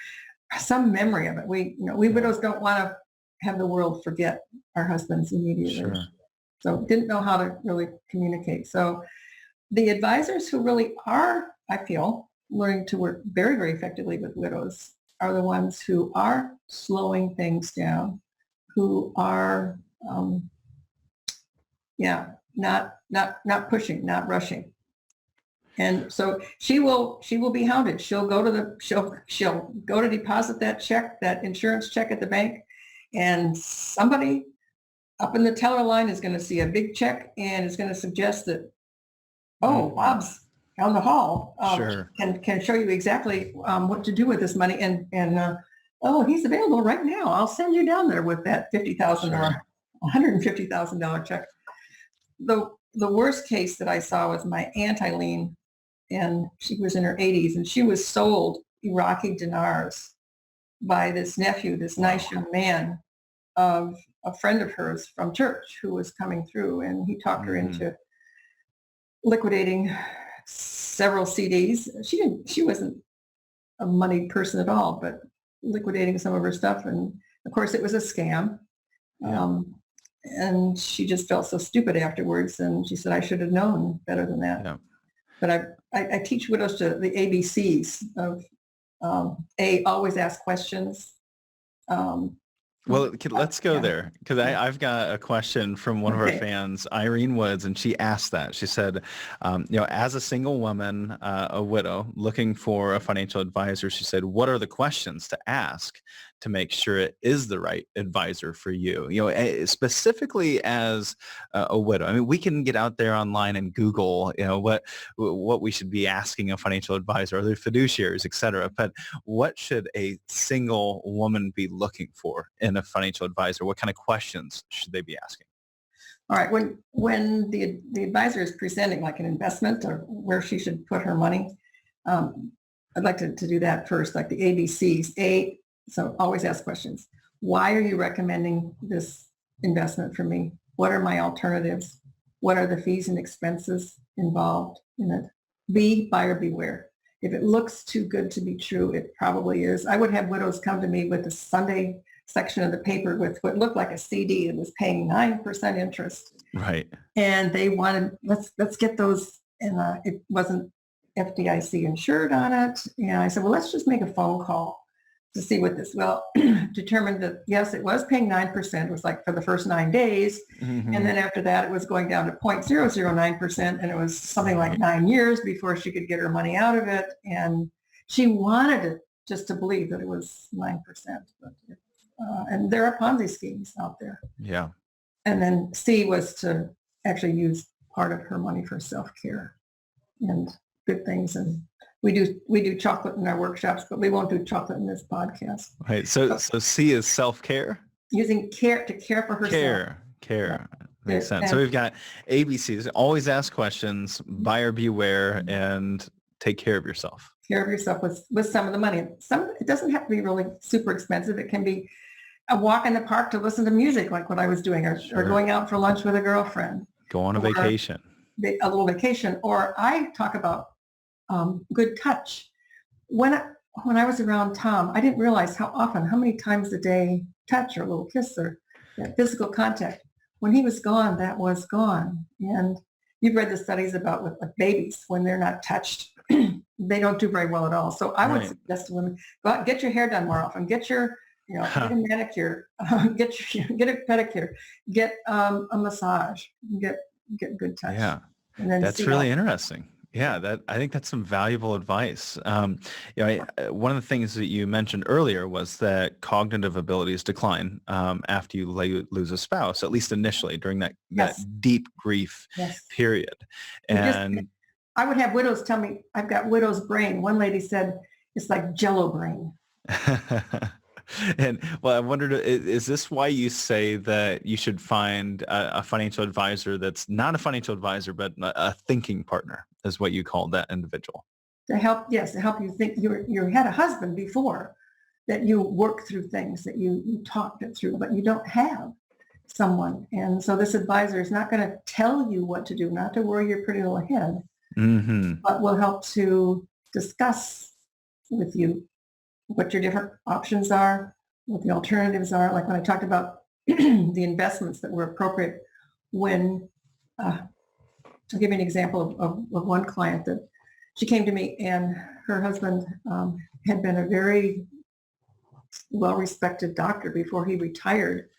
some memory of it. We widows don't want to have the world forget our husbands immediately. Sure. So didn't know how to really communicate. So the advisors who really are, I feel, learning to work very, very effectively with widows are the ones who are slowing things down, who are, not pushing, not rushing. And so she will be hounded. She'll go to deposit that check, that insurance check at the bank, and somebody up in the teller line is going to see a big check and is going to suggest that, oh, Bob's down the hall, Sure. can show you exactly what to do with this money, and oh, he's available right now. I'll send you down there with that $50,000 or $150,000 check. The worst case that I saw was my Aunt Eileen, and she was in her 80s, and she was sold Iraqi dinars by this nephew, this nice young man of a friend of hers from church who was coming through, and he talked her into liquidating several CDs. She wasn't a moneyed person at all, but liquidating some of her stuff. And of course it was a scam. And she just felt so stupid afterwards. And she said, I should have known better than that. Yeah. But I teach widows to the ABCs of always ask questions. Well, let's go there, because I've got a question from one of our fans, Irene Woods, and she asked that. She said, as a single woman, a widow looking for a financial advisor, she said, what are the questions to ask to make sure it is the right advisor for you? Specifically as a widow. I mean, we can get out there online and Google, what we should be asking a financial advisor, other fiduciaries, et cetera. But what should a single woman be looking for in a financial advisor? What kind of questions should they be asking? All right. When the advisor is presenting like an investment or where she should put her money, I'd like to do that first, like the ABCs. So always ask questions. Why are you recommending this investment for me? What are my alternatives? What are the fees and expenses involved in it? B, buyer beware. If it looks too good to be true, it probably is. I would have widows come to me with the Sunday section of the paper with what looked like a CD that was paying 9% interest. Right. And they wanted, let's get those. And it wasn't FDIC insured on it. And I said, well, let's just make a phone call to see what this, determined that, yes, it was paying 9%. It was like for the first 9 days. Mm-hmm. And then after that, it was going down to 0.009%. And it was something like 9 years before she could get her money out of it. And she wanted it just to believe that it was 9%. But and there are Ponzi schemes out there. Yeah. And then C was to actually use part of her money for self-care and good things. And we do chocolate in our workshops, but we won't do chocolate in this podcast. Right. So C is self-care? Using care to care for herself. Care. Makes sense. So we've got ABCs, always ask questions, buyer beware, and take care of yourself. Care of yourself with some of the money. It doesn't have to be really super expensive. It can be a walk in the park to listen to music like what I was doing, or going out for lunch with a girlfriend. Go on a vacation. A little vacation. Or I talk about good touch. When I was around Tom, I didn't realize how many times a day touch or a little kiss or physical contact. When he was gone, that was gone. And you've read the studies about with babies, when they're not touched, they don't do very well at all. So I would suggest to women, go out, get your hair done more often, get a manicure, get a pedicure, get a massage, get good touch. Yeah, and then that's really interesting. Yeah, I think that's some valuable advice. One of the things that you mentioned earlier was that cognitive abilities decline after you lose a spouse, at least initially during that deep grief period. And I would have widows tell me, I've got widow's brain. One lady said, it's like Jello brain. And well, I wondered, is this why you say that you should find a financial advisor that's not a financial advisor, but a thinking partner, is what you call that individual? To help, yes, to help you think. You had a husband before that you worked through things, that you talked it through, but you don't have someone. And so this advisor is not going to tell you what to do, not to worry your pretty little head, Mm-hmm. but will help to discuss with you what your different options are, what the alternatives are. Like when I talked about the investments that were appropriate when, I'll give you an example of one client that she came to me, and her husband had been a very well-respected doctor before he retired.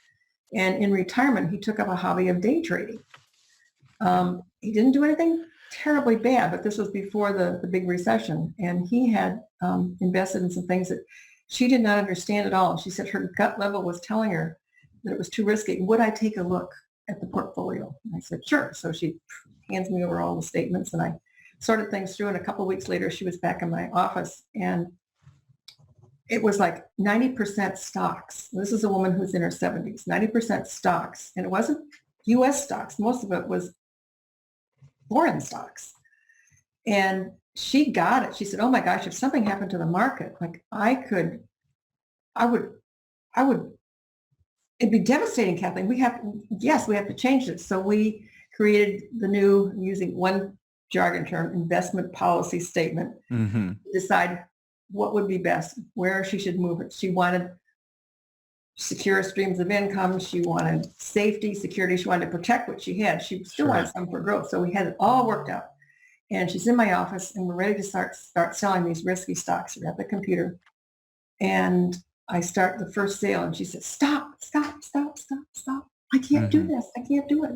And in retirement, he took up a hobby of day trading. He didn't do anything terribly bad, but this was before the big recession. And he had invested in some things that she did not understand at all. She said her gut level was telling her that it was too risky. Would I take a look at the portfolio? And I said, sure. So she hands me over all the statements, and I sorted things through. And a couple of weeks later, she was back in my office, and it was like 90% stocks. This is a woman who's in her 70s, 90% stocks. And it wasn't U.S. stocks. Most of it was foreign stocks. And she got it. She said, oh my gosh, if something happened to the market, like I would, it'd be devastating, Kathleen. We have to change this. So we created the new, using one jargon term, investment policy statement, Mm-hmm. decide what would be best, where she should move it. She wanted secure streams of income. She wanted safety, security. She wanted to protect what she had. She still wanted some for growth. So we had it all worked out. And she's in my office, and we're ready to start selling these risky stocks. We're at the computer. And I start the first sale, and she says, stop. I can't do this. I can't do it.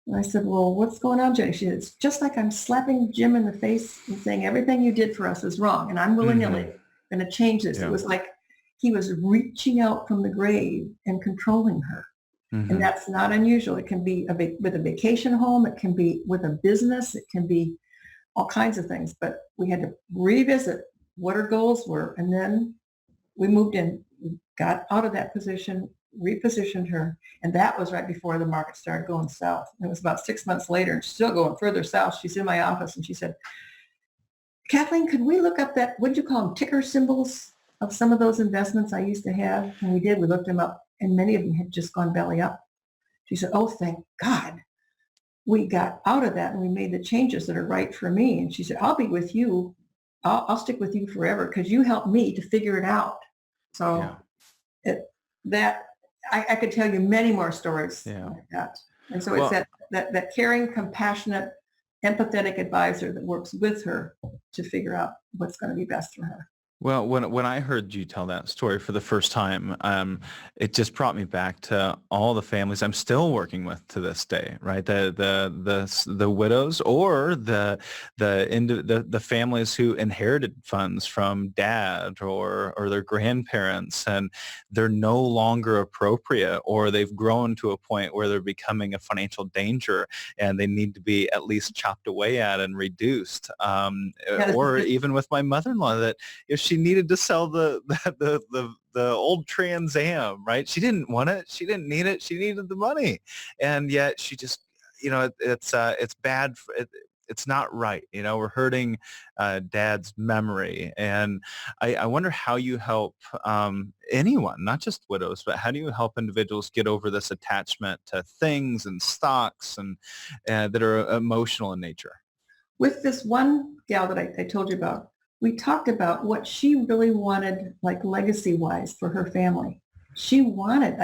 And I said, well, what's going on, Jenny? She said, it's just like I'm slapping Jim in the face and saying everything you did for us is wrong, and I'm willy-nilly going to change this. Yeah. It was like he was reaching out from the grave and controlling her. Mm-hmm. And that's not unusual. It can be with a vacation home. It can be with a business. It can be all kinds of things. But we had to revisit what her goals were. And then we moved in, we got out of that position, repositioned her. And that was right before the market started going south. It was about 6 months later, and still going further south. She's in my office, and she said, Kathleen, could we look up that, what did you call them, ticker symbols of some of those investments I used to have? And we did. We looked them up, and many of them had just gone belly up. She said, oh, thank God we got out of that, and we made the changes that are right for me. And she said, I'll be with you. I'll stick with you forever because you helped me to figure it out. So I could tell you many more stories like that. And so it's that caring, compassionate, empathetic advisor that works with her to figure out what's going to be best for her. Well, when I heard you tell that story for the first time, it just brought me back to all the families I'm still working with to this day, right? The widows, or the families who inherited funds from dad or their grandparents, and they're no longer appropriate, or they've grown to a point where they're becoming a financial danger, and they need to be at least chopped away at and reduced. Or even with my mother-in-law, that if she needed to sell the old Trans Am, right? She didn't want it. She didn't need it. She needed the money. And yet she just, it's bad. It's not right. We're hurting dad's memory. And I wonder how you help anyone, not just widows, but how do you help individuals get over this attachment to things and stocks and that are emotional in nature? With this one gal that I told you about, we talked about what she really wanted, like legacy-wise, for her family. She wanted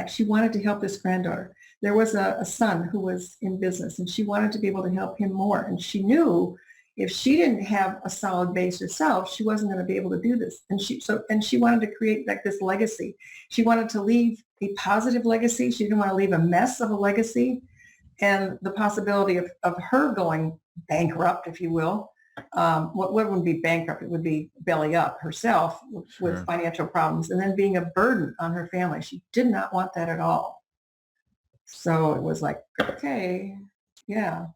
to help this granddaughter. There was a son who was in business, and she wanted to be able to help him more. And she knew if she didn't have a solid base herself, she wasn't going to be able to do this. And she wanted to create like this legacy. She wanted to leave a positive legacy. She didn't want to leave a mess of a legacy. And the possibility of her going bankrupt, if you will. What wouldn't be bankrupt? It would be belly up herself with financial problems, and then being a burden on her family. She did not want that at all. So it was like, okay,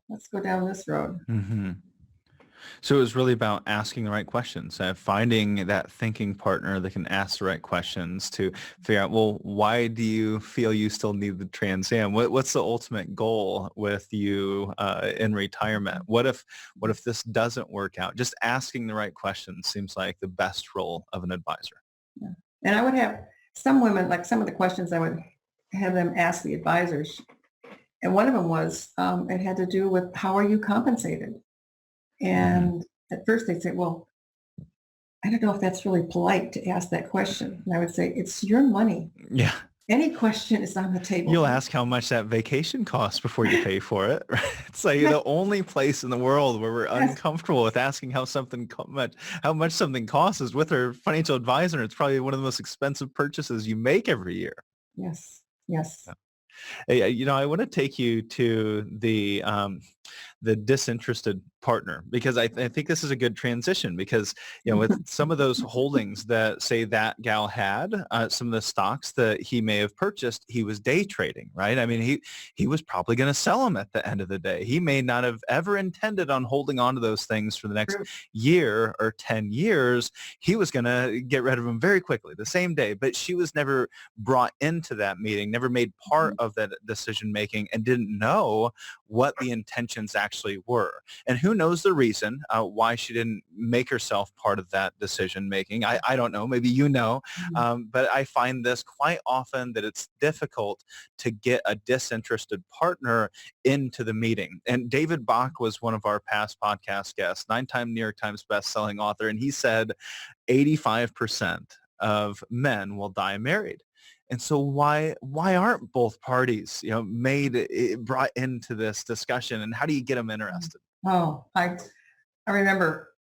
let's go down this road. Mm-hmm. So it was really about asking the right questions, finding that thinking partner that can ask the right questions to figure out, well, why do you feel you still need the Trans Am? What's the ultimate goal with you in retirement? What if this doesn't work out? Just asking the right questions seems like the best role of an advisor. Yeah. And I would have some women, like some of the questions I would have them ask the advisors. And one of them was, it had to do with how are you compensated? Hmm. And at first they'd say, well, I don't know if that's really polite to ask that question. And I would say, it's your money. Yeah. Any question is on the table. You'll ask how much that vacation costs before you pay for it. Right? It's like Yes, the only place in the world where we're yes, uncomfortable with asking how much something costs is with our financial advisor. It's probably one of the most expensive purchases you make every year. yes, yes. Hey, I want to take you to the disinterested partner because I think this is a good transition because with some of those holdings that say that gal had some of the stocks that he may have purchased, he was day trading, right? I mean, he was probably going to sell them at the end of the day. He may not have ever intended on holding on to those things for the next True. year or 10 years. He was going to get rid of them very quickly the same day, but she was never brought into that meeting, never made part Mhm. of that decision making, and didn't know what the intentions actually were. And who knows the reason why she didn't make herself part of that decision making. I don't know. Maybe you know. Mhm. But I find this quite often that it's difficult to get a disinterested partner into the meeting. And David Bach was one of our past podcast guests, 9-time New York Times bestselling author. And he said 85% of men will die married. And so why aren't both parties, brought into this discussion, and how do you get them interested? Oh, I remember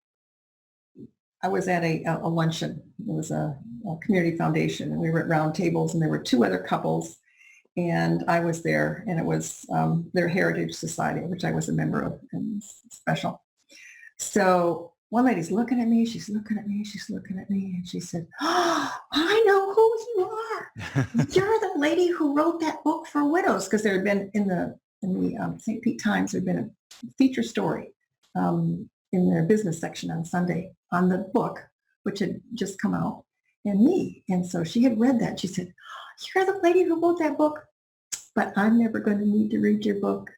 I was at a luncheon. It was a community foundation, and we were at round tables, and there were two other couples, and I was there, and it was their Heritage Society, which I was a member of, and it's special. So one lady's looking at me, she's looking at me, she's looking at me, and she said, "Oh, I know who you are. You're the lady who wrote that book for widows," because there had been in the St. Pete Times, there had been a feature story in their business section on Sunday on the book, which had just come out, and me. And so she had read that. She said, "You're the lady who wrote that book, but I'm never going to need to read your book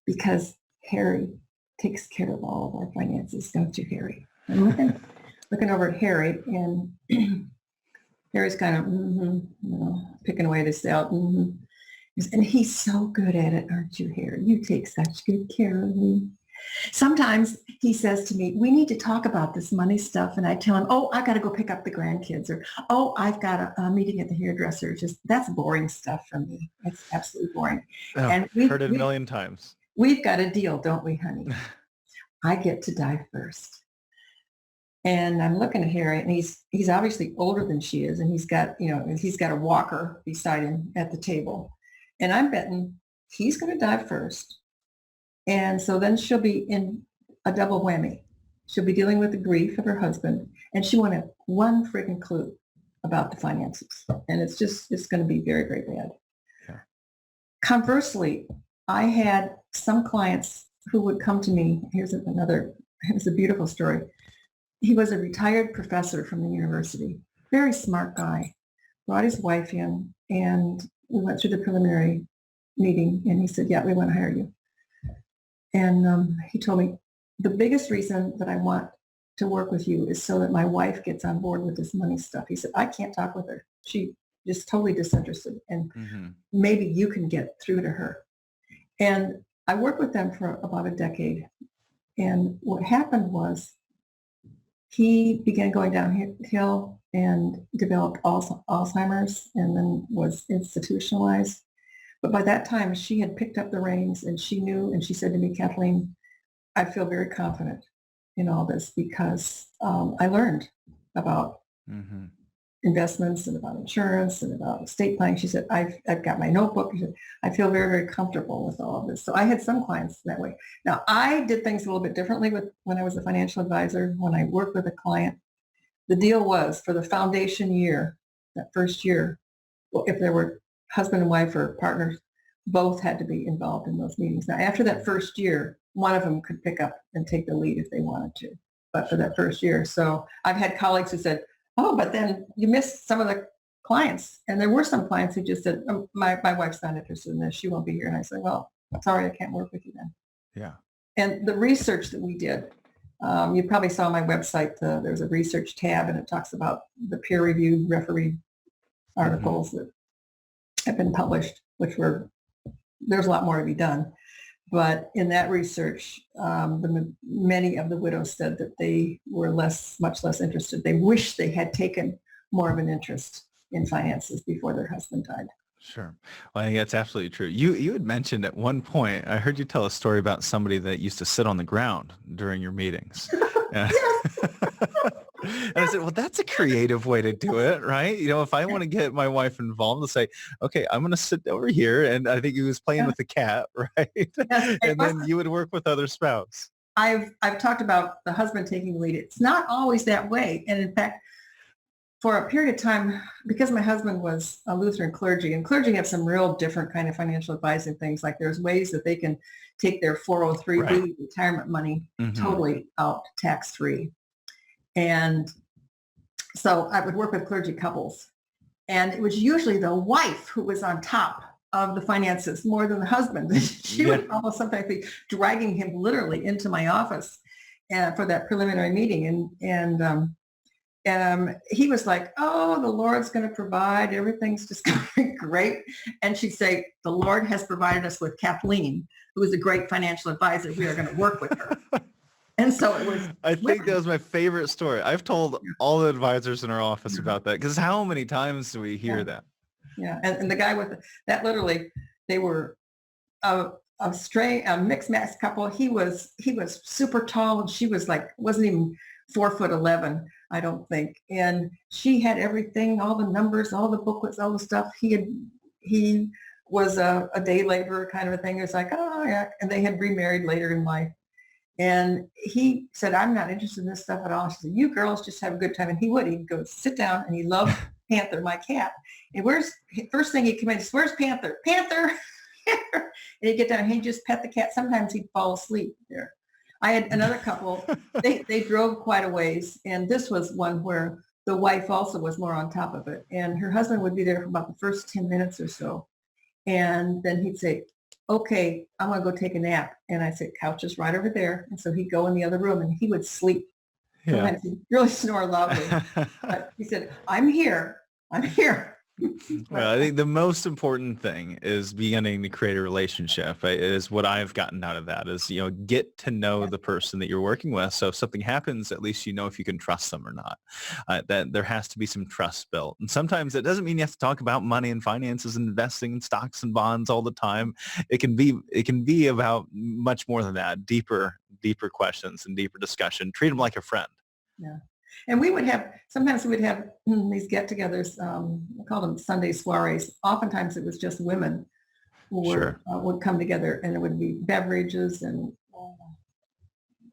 because Harry takes care of all of our finances, don't you, Harry?" I'm looking over at Harry, and Harry's kind of picking away at his tail. And he's so good at it, aren't you, Harry? You take such good care of me. Sometimes he says to me, "We need to talk about this money stuff." And I tell him, "Oh, I got to go pick up the grandkids," or, "Oh, I've got a meeting at the hairdresser." Just that's boring stuff for me. It's absolutely boring. Oh, And heard it a million times. we've got a deal, don't we, honey? I get to die first. And I'm looking at Harry, and he's obviously older than she is, and he's got a walker beside him at the table. And I'm betting he's going to die first. And so then she'll be in a double whammy. She'll be dealing with the grief of her husband, and she won't have one freaking clue about the finances. And it's going to be very, very bad. Yeah. Conversely, I had some clients who would come to me. It was a beautiful story. He was a retired professor from the university, very smart guy, brought his wife in, and we went through the preliminary meeting, and he said, "Yeah, we want to hire you." And he told me, "The biggest reason that I want to work with you is so that my wife gets on board with this money stuff." He said, "I can't talk with her. She is totally disinterested, and Hmm. maybe you can get through to her." And I worked with them for about a decade. And what happened was he began going downhill and developed Alzheimer's, and then was institutionalized. But by that time, she had picked up the reins, and she knew, and she said to me, "Kathleen, I feel very confident in all this because I learned about Hmm. investments and about insurance and about estate planning." She said, I've got my notebook. She said, "I feel very, very comfortable with all of this." So I had some clients that way. Now, I did things a little bit differently when I was a financial advisor. When I worked with a client, the deal was for the foundation year, that first year, well, if there were husband and wife or partners, both had to be involved in those meetings. Now, after that first year, one of them could pick up and take the lead if they wanted to, but for that first year. So I've had colleagues who said, oh, but then you missed some of the clients. And there were some clients who just said, oh, my wife's not interested in this. She won't be here. And I said, well, sorry, I can't work with you then. Yeah. And the research that we did, you probably saw on my website, there's a research tab, and it talks about the peer-reviewed referee articles that have been published, there's a lot more to be done. But in that research, many of the widows said that they were much less interested. They wish they had taken more of an interest in finances before their husband died. Sure. Well, I think that's absolutely true. You had mentioned at one point, I heard you tell a story about somebody that used to sit on the ground during your meetings. And I said, well, that's a creative way to do it, right? If I want to get my wife involved, to say, okay, I'm going to sit over here. And I think he was playing with the cat, right? Yes, and then you would work with other spouse. I've talked about the husband taking the lead. It's not always that way. And in fact, for a period of time, because my husband was a Lutheran clergy, and clergy have some real different kind of financial advising things, like there's ways that they can take their 403b retirement money totally out tax-free. And so I would work with clergy couples, and it was usually the wife who was on top of the finances more than the husband. She would almost sometimes be dragging him literally into my office for that preliminary meeting. And he was like, oh, the Lord's going to provide. Everything's just going to be great. And she'd say, the Lord has provided us with Kathleen, who is a great financial advisor. We are going to work with her. And so it was. I think that was my favorite story. I've told all the advisors in our office about that, because how many times do we hear that? Yeah. And the guy with that, literally, they were a mixed match couple. He was super tall, and she was wasn't even 4'11", I don't think. And she had everything, all the numbers, all the booklets, all the stuff. He was a day laborer kind of a thing. It was like, oh yeah. And they had remarried later in life. And he said, I'm not interested in this stuff at all. She said, you girls just have a good time. And he'd go sit down, and he loved Panther, my cat. And first thing he'd come in, where's Panther? Panther! And he'd get down and he'd just pet the cat. Sometimes he'd fall asleep there. I had another couple, they drove quite a ways. And this was one where the wife also was more on top of it. And her husband would be there for about the first 10 minutes or so. And then he'd say, okay, I'm going to go take a nap. And I said, couch is right over there. And so he'd go in the other room, and he would sleep. Yeah. Sometimes he'd really snore loudly. But he said, I'm here. Well, I think the most important thing is beginning to create a relationship. Is what I've gotten out of that is, get to know the person that you're working with. So if something happens, at least you know if you can trust them or not. That there has to be some trust built. And sometimes it doesn't mean you have to talk about money and finances and investing in stocks and bonds all the time. It can be about much more than that, deeper questions and deeper discussion. Treat them like a friend. Yeah. And sometimes we would have these get-togethers, we call them Sunday soirees. Oftentimes it was just women who would come together, and it would be beverages and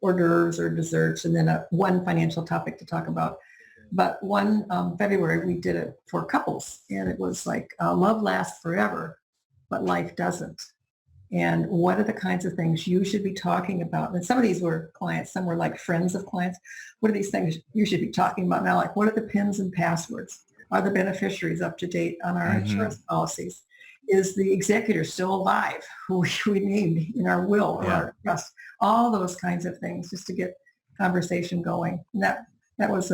hors d'oeuvres or desserts, and then one financial topic to talk about. But one February, we did it for couples, and it was like, love lasts forever, but life doesn't. And what are the kinds of things you should be talking about? And some of these were clients, some were like friends of clients. What are these things you should be talking about now? Like, what are the PINs and passwords? Are the beneficiaries up to date on our insurance policies? Is the executor still alive, who we named in our will or our trust? All those kinds of things, just to get conversation going. And that was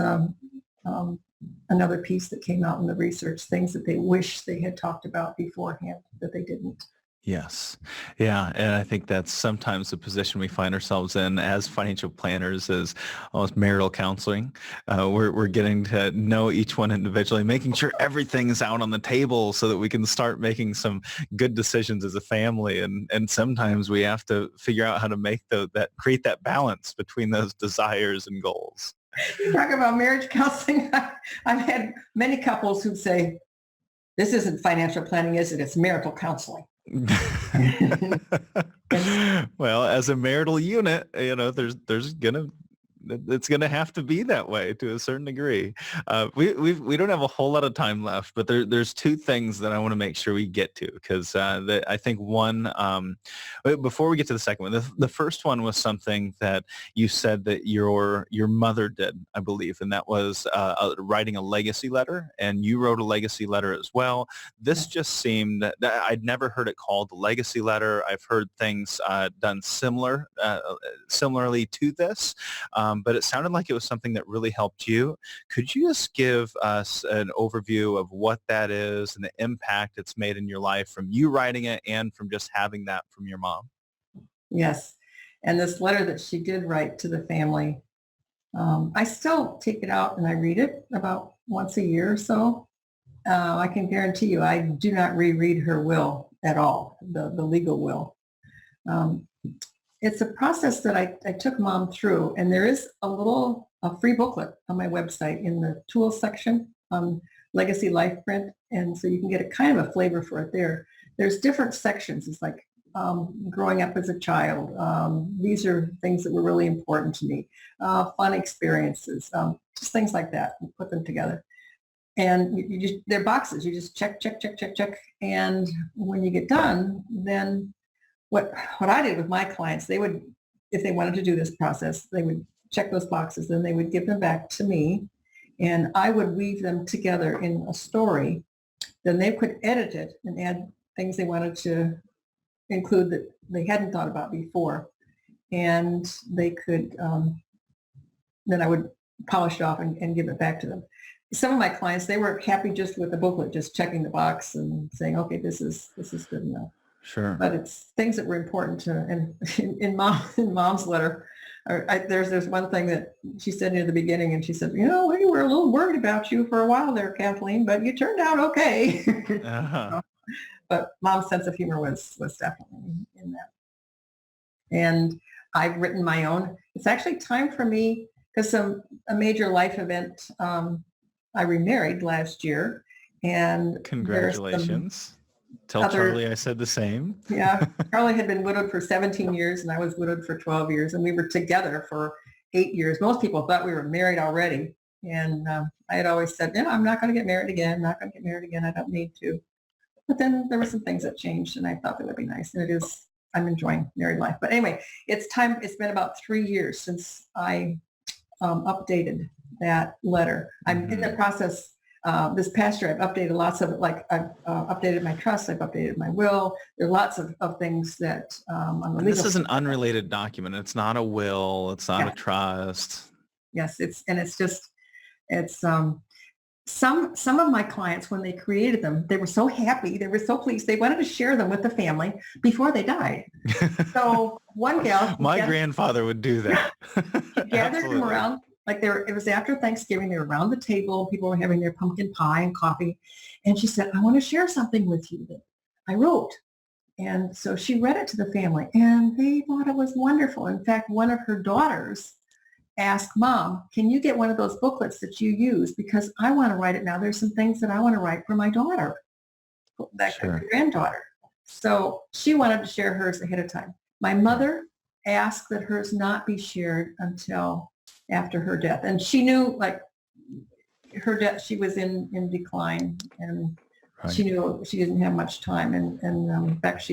another piece that came out in the research, things that they wish they had talked about beforehand that they didn't. Yes. Yeah. And I think that's sometimes the position we find ourselves in as financial planners, is almost marital counseling. We're getting to know each one individually, making sure everything is out on the table so that we can start making some good decisions as a family. And sometimes we have to figure out how to make create that balance between those desires and goals. You talk about marriage counseling. I've had many couples who say, this isn't financial planning, is it? It's marital counseling. Well, as a marital unit, there's gonna It's going to have to be that way to a certain degree. We don't have a whole lot of time left, but there's two things that I want to make sure we get to, because I think one, before we get to the second one, the first one was something that you said that your mother did, I believe, and that was writing a legacy letter, and you wrote a legacy letter as well. This just seemed that I'd never heard it called the legacy letter. I've heard things done similarly to this, but it sounded like it was something that really helped you. Could you just give us an overview of what that is and the impact it's made in your life from you writing it and from just having that from your mom? Yes. And this letter that she did write to the family, I still take it out and I read it about once a year or so. I can guarantee you I do not reread her will at all, the legal will. It's a process that I took Mom through, and there is a free booklet on my website in the tools section on Legacy Life Print, and so you can get a kind of a flavor for it there. There's different sections. It's like growing up as a child. These are things that were really important to me. Fun experiences, just things like that. You put them together. And you just, they're boxes. You just check. And when you get done, then what I did with my clients, they would, if they wanted to do this process, they would check those boxes, then they would give them back to me, and I would weave them together in a story. Then they could edit it and add things they wanted to include that they hadn't thought about before. And they could, then I would polish it off and give it back to them. Some of my clients, they were happy just with the booklet, just checking the box and saying, okay, this is good enough. Sure. But it's things that were important to, and in Mom's letter, there's one thing that she said near the beginning, and she said, we were a little worried about you for a while there, Kathleen, but you turned out okay. Uh-huh. But Mom's sense of humor was definitely in that. And I've written my own. It's actually time for me, because a major life event, I remarried last year, and congratulations. Tell Charlie I said the same. Yeah, Charlie had been widowed for 17 years, and I was widowed for 12 years, and we were together for 8 years. Most people thought we were married already, and I had always said, I'm not going to get married again. I'm not going to get married again. I don't need to. But then there were some things that changed, and I thought that would be nice. And I'm enjoying married life. But anyway, it's time. It's been about 3 years since I updated that letter. I'm in the process. This past year, I've updated lots of it. Like I've updated my trust. I've updated my will. There are lots of things that on the legal. This is an unrelated document. It's not a will. It's not a trust. Yes, it's some of my clients, when they created them, they were so happy. They were so pleased. They wanted to share them with the family before they died. So one gal, my grandfather would do that. She gathered them around. Like it was after Thanksgiving, they were around the table, people were having their pumpkin pie and coffee. And she said, I want to share something with you that I wrote. And so she read it to the family, and they thought it was wonderful. In fact, one of her daughters asked, Mom, can you get one of those booklets that you use? Because I want to write it now. There's some things that I want to write for my daughter, granddaughter. So she wanted to share hers ahead of time. My mother asked that hers not be shared until after her death. And she knew, like, her death, she was in decline, and she knew she didn't have much time. And in fact,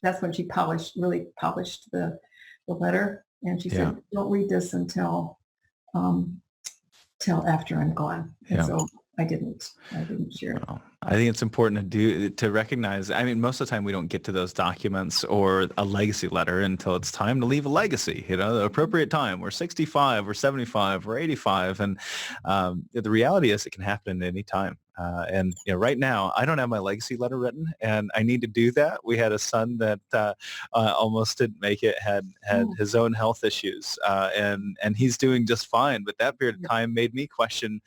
that's when she really polished the letter. And she said, don't read this until after I'm gone. And so I didn't share it. Well, I think it's important to recognize. I mean, most of the time we don't get to those documents or a legacy letter until it's time to leave a legacy. The appropriate time. We're 65, we're 75, we're 85, and the reality is it can happen at any time. And right now, I don't have my legacy letter written, and I need to do that. We had a son that almost didn't make it, had his own health issues, and he's doing just fine. But that period of time made me question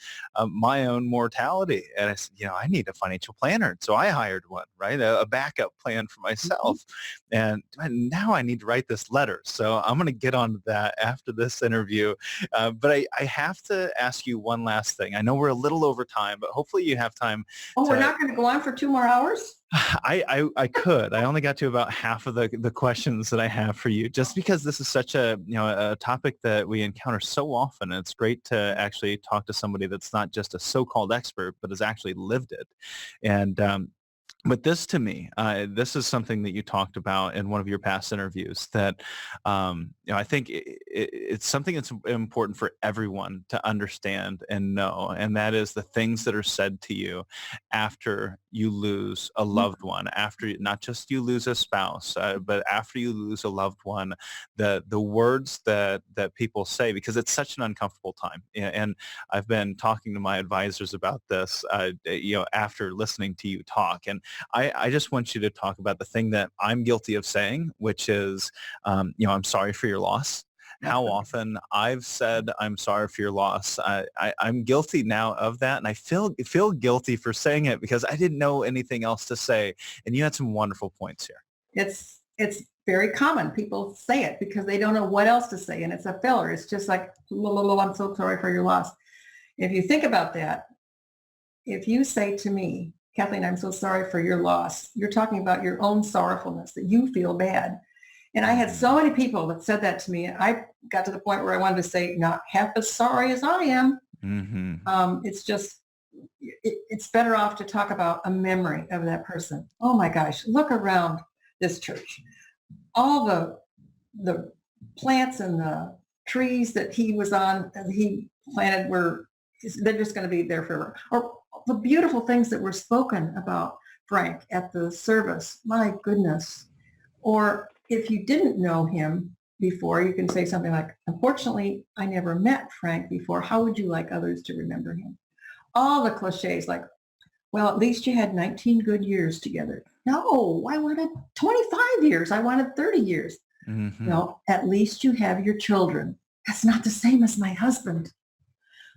my own mortality. And I said, I need a financial planner. So I hired one, right? A backup plan for myself. And now I need to write this letter. So I'm going to get onto that after this interview. But I have to ask you one last thing. I know we're a little over time, but hopefully you have have time Oh, we're to not going to go on for 2 more hours? I could. I only got to about half of the questions that I have for you, just because this is such a, a topic that we encounter so often. It's great to actually talk to somebody that's not just a so-called expert, but has actually lived it. And but this to me, this is something that you talked about in one of your past interviews that, I think it's something that's important for everyone to understand and know. And that is the things that are said to you after you lose a loved one, after not just you lose a spouse, but after you lose a loved one, the words that people say, because it's such an uncomfortable time. And I've been talking to my advisors about this, after listening to you talk. And I just want you to talk about the thing that I'm guilty of saying, which is, I'm sorry for your loss. How often I've said I'm sorry for your loss. I'm guilty now of that, and I feel guilty for saying it because I didn't know anything else to say. And you had some wonderful points here. It's very common. People say it because they don't know what else to say, and it's a filler. It's just like, I'm so sorry for your loss. If you think about that, if you say to me, Kathleen, I'm so sorry for your loss, you're talking about your own sorrowfulness, that you feel bad. And I had so many people that said that to me. I got to the point where I wanted to say, not half as sorry as I am. It's just, it's better off to talk about a memory of that person. Oh my gosh, look around this church. All the plants and the trees that he was on, that he planted they're just going to be there forever. Or the beautiful things that were spoken about Frank at the service. My goodness. Or if you didn't know him before, you can say something like, unfortunately, I never met Frank before. How would you like others to remember him? All the cliches like, well, at least you had 19 good years together. No, I wanted 25 years. I wanted 30 years. No, at least you have your children. That's not the same as my husband.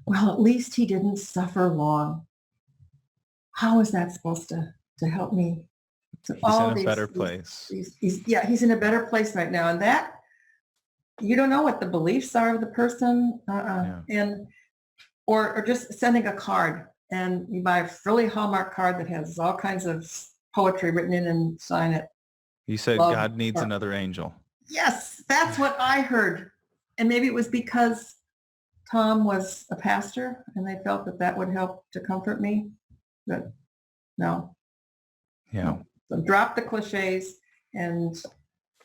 Well, at least he didn't suffer long. How is that supposed to help me? So He's in a better place. He's in a better place right now. And that, you don't know what the beliefs are of the person. And or just sending a card, and you buy a frilly Hallmark card that has all kinds of poetry written in and sign it. You said Love God needs her. another angel. Yes, that's what I heard. And maybe it was because Tom was a pastor and they felt that would help to comfort me. But no. Yeah. No. So drop the cliches and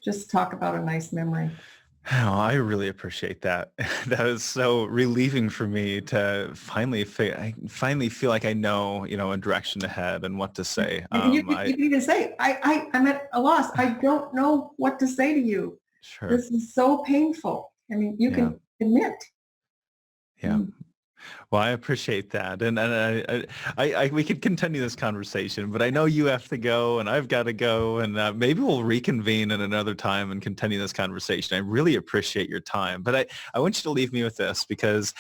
just talk about a nice memory. Oh, I really appreciate that. That is so relieving for me to finally feel like I know, a direction to head and what to say. And you can even say, I'm at a loss. I don't know what to say to you. Sure. This is so painful. I mean, you can admit. Yeah. Well, I appreciate that, and we could continue this conversation, but I know you have to go, and I've got to go, and maybe we'll reconvene at another time and continue this conversation. I really appreciate your time, but I want you to leave me with this because,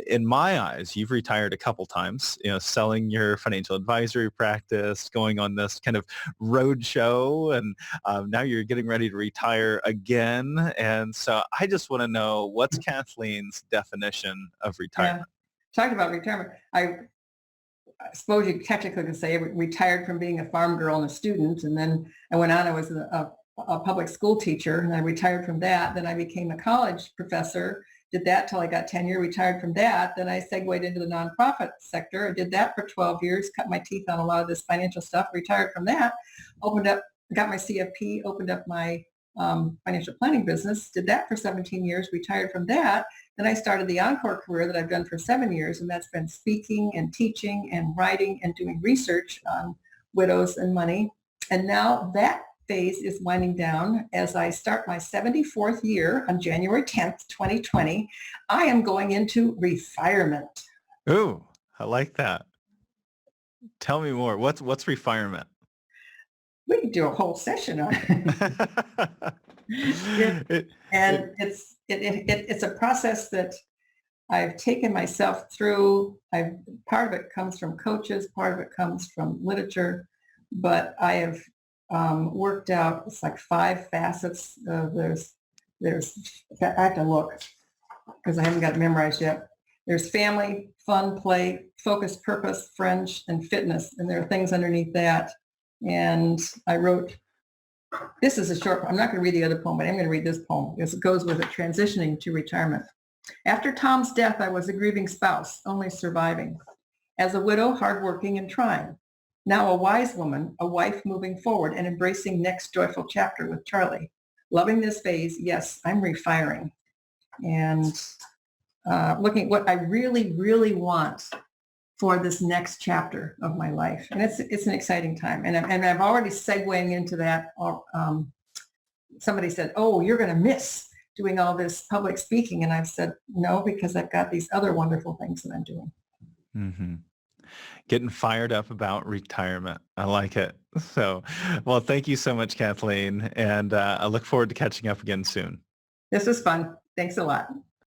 in my eyes, you've retired a couple times. Selling your financial advisory practice, going on this kind of road show, and now you're getting ready to retire again. And so I just want to know, what's Kathleen's definition of retirement? Yeah. Talking about retirement, I suppose you technically could say I retired from being a farm girl and a student, and then I went on. I was a public school teacher, and I retired from that. Then I became a college professor, did that till I got tenure, retired from that. Then I segued into the nonprofit sector. I did that for 12 years, cut my teeth on a lot of this financial stuff, retired from that, got my CFP, opened up my financial planning business, did that for 17 years, retired from that. Then I started the Encore career that I've done for 7 years, and that's been speaking and teaching and writing and doing research on widows and money. And now that phase is winding down as I start my 74th year on January 10th, 2020. I am going into retirement. Ooh, I like that. Tell me more. What's retirement? We could do a whole session on it. It's a process that I've taken myself through. Part of it comes from coaches, part of it comes from literature, but I have worked out, it's like 5 facets. I have to look because I haven't got it memorized yet. There's family, fun, play, focus, purpose, friends, and fitness. And there are things underneath that. And I wrote, this is a short, I'm not going to read the other poem, but I'm going to read this poem because it goes with it, transitioning to retirement. After Tom's death, I was a grieving spouse, only surviving. As a widow, hardworking and trying. Now a wise woman, a wife moving forward and embracing next joyful chapter with Charlie. Loving this phase, yes, I'm refiring. And looking at what I really, really want for this next chapter of my life. And it's an exciting time. And I've already segueing into that. Somebody said, oh, you're going to miss doing all this public speaking. And I've said, no, because I've got these other wonderful things that I'm doing. Mm-hmm. Getting fired up about retirement. I like it. So, well, thank you so much, Kathleen. And I look forward to catching up again soon. This was fun. Thanks a lot.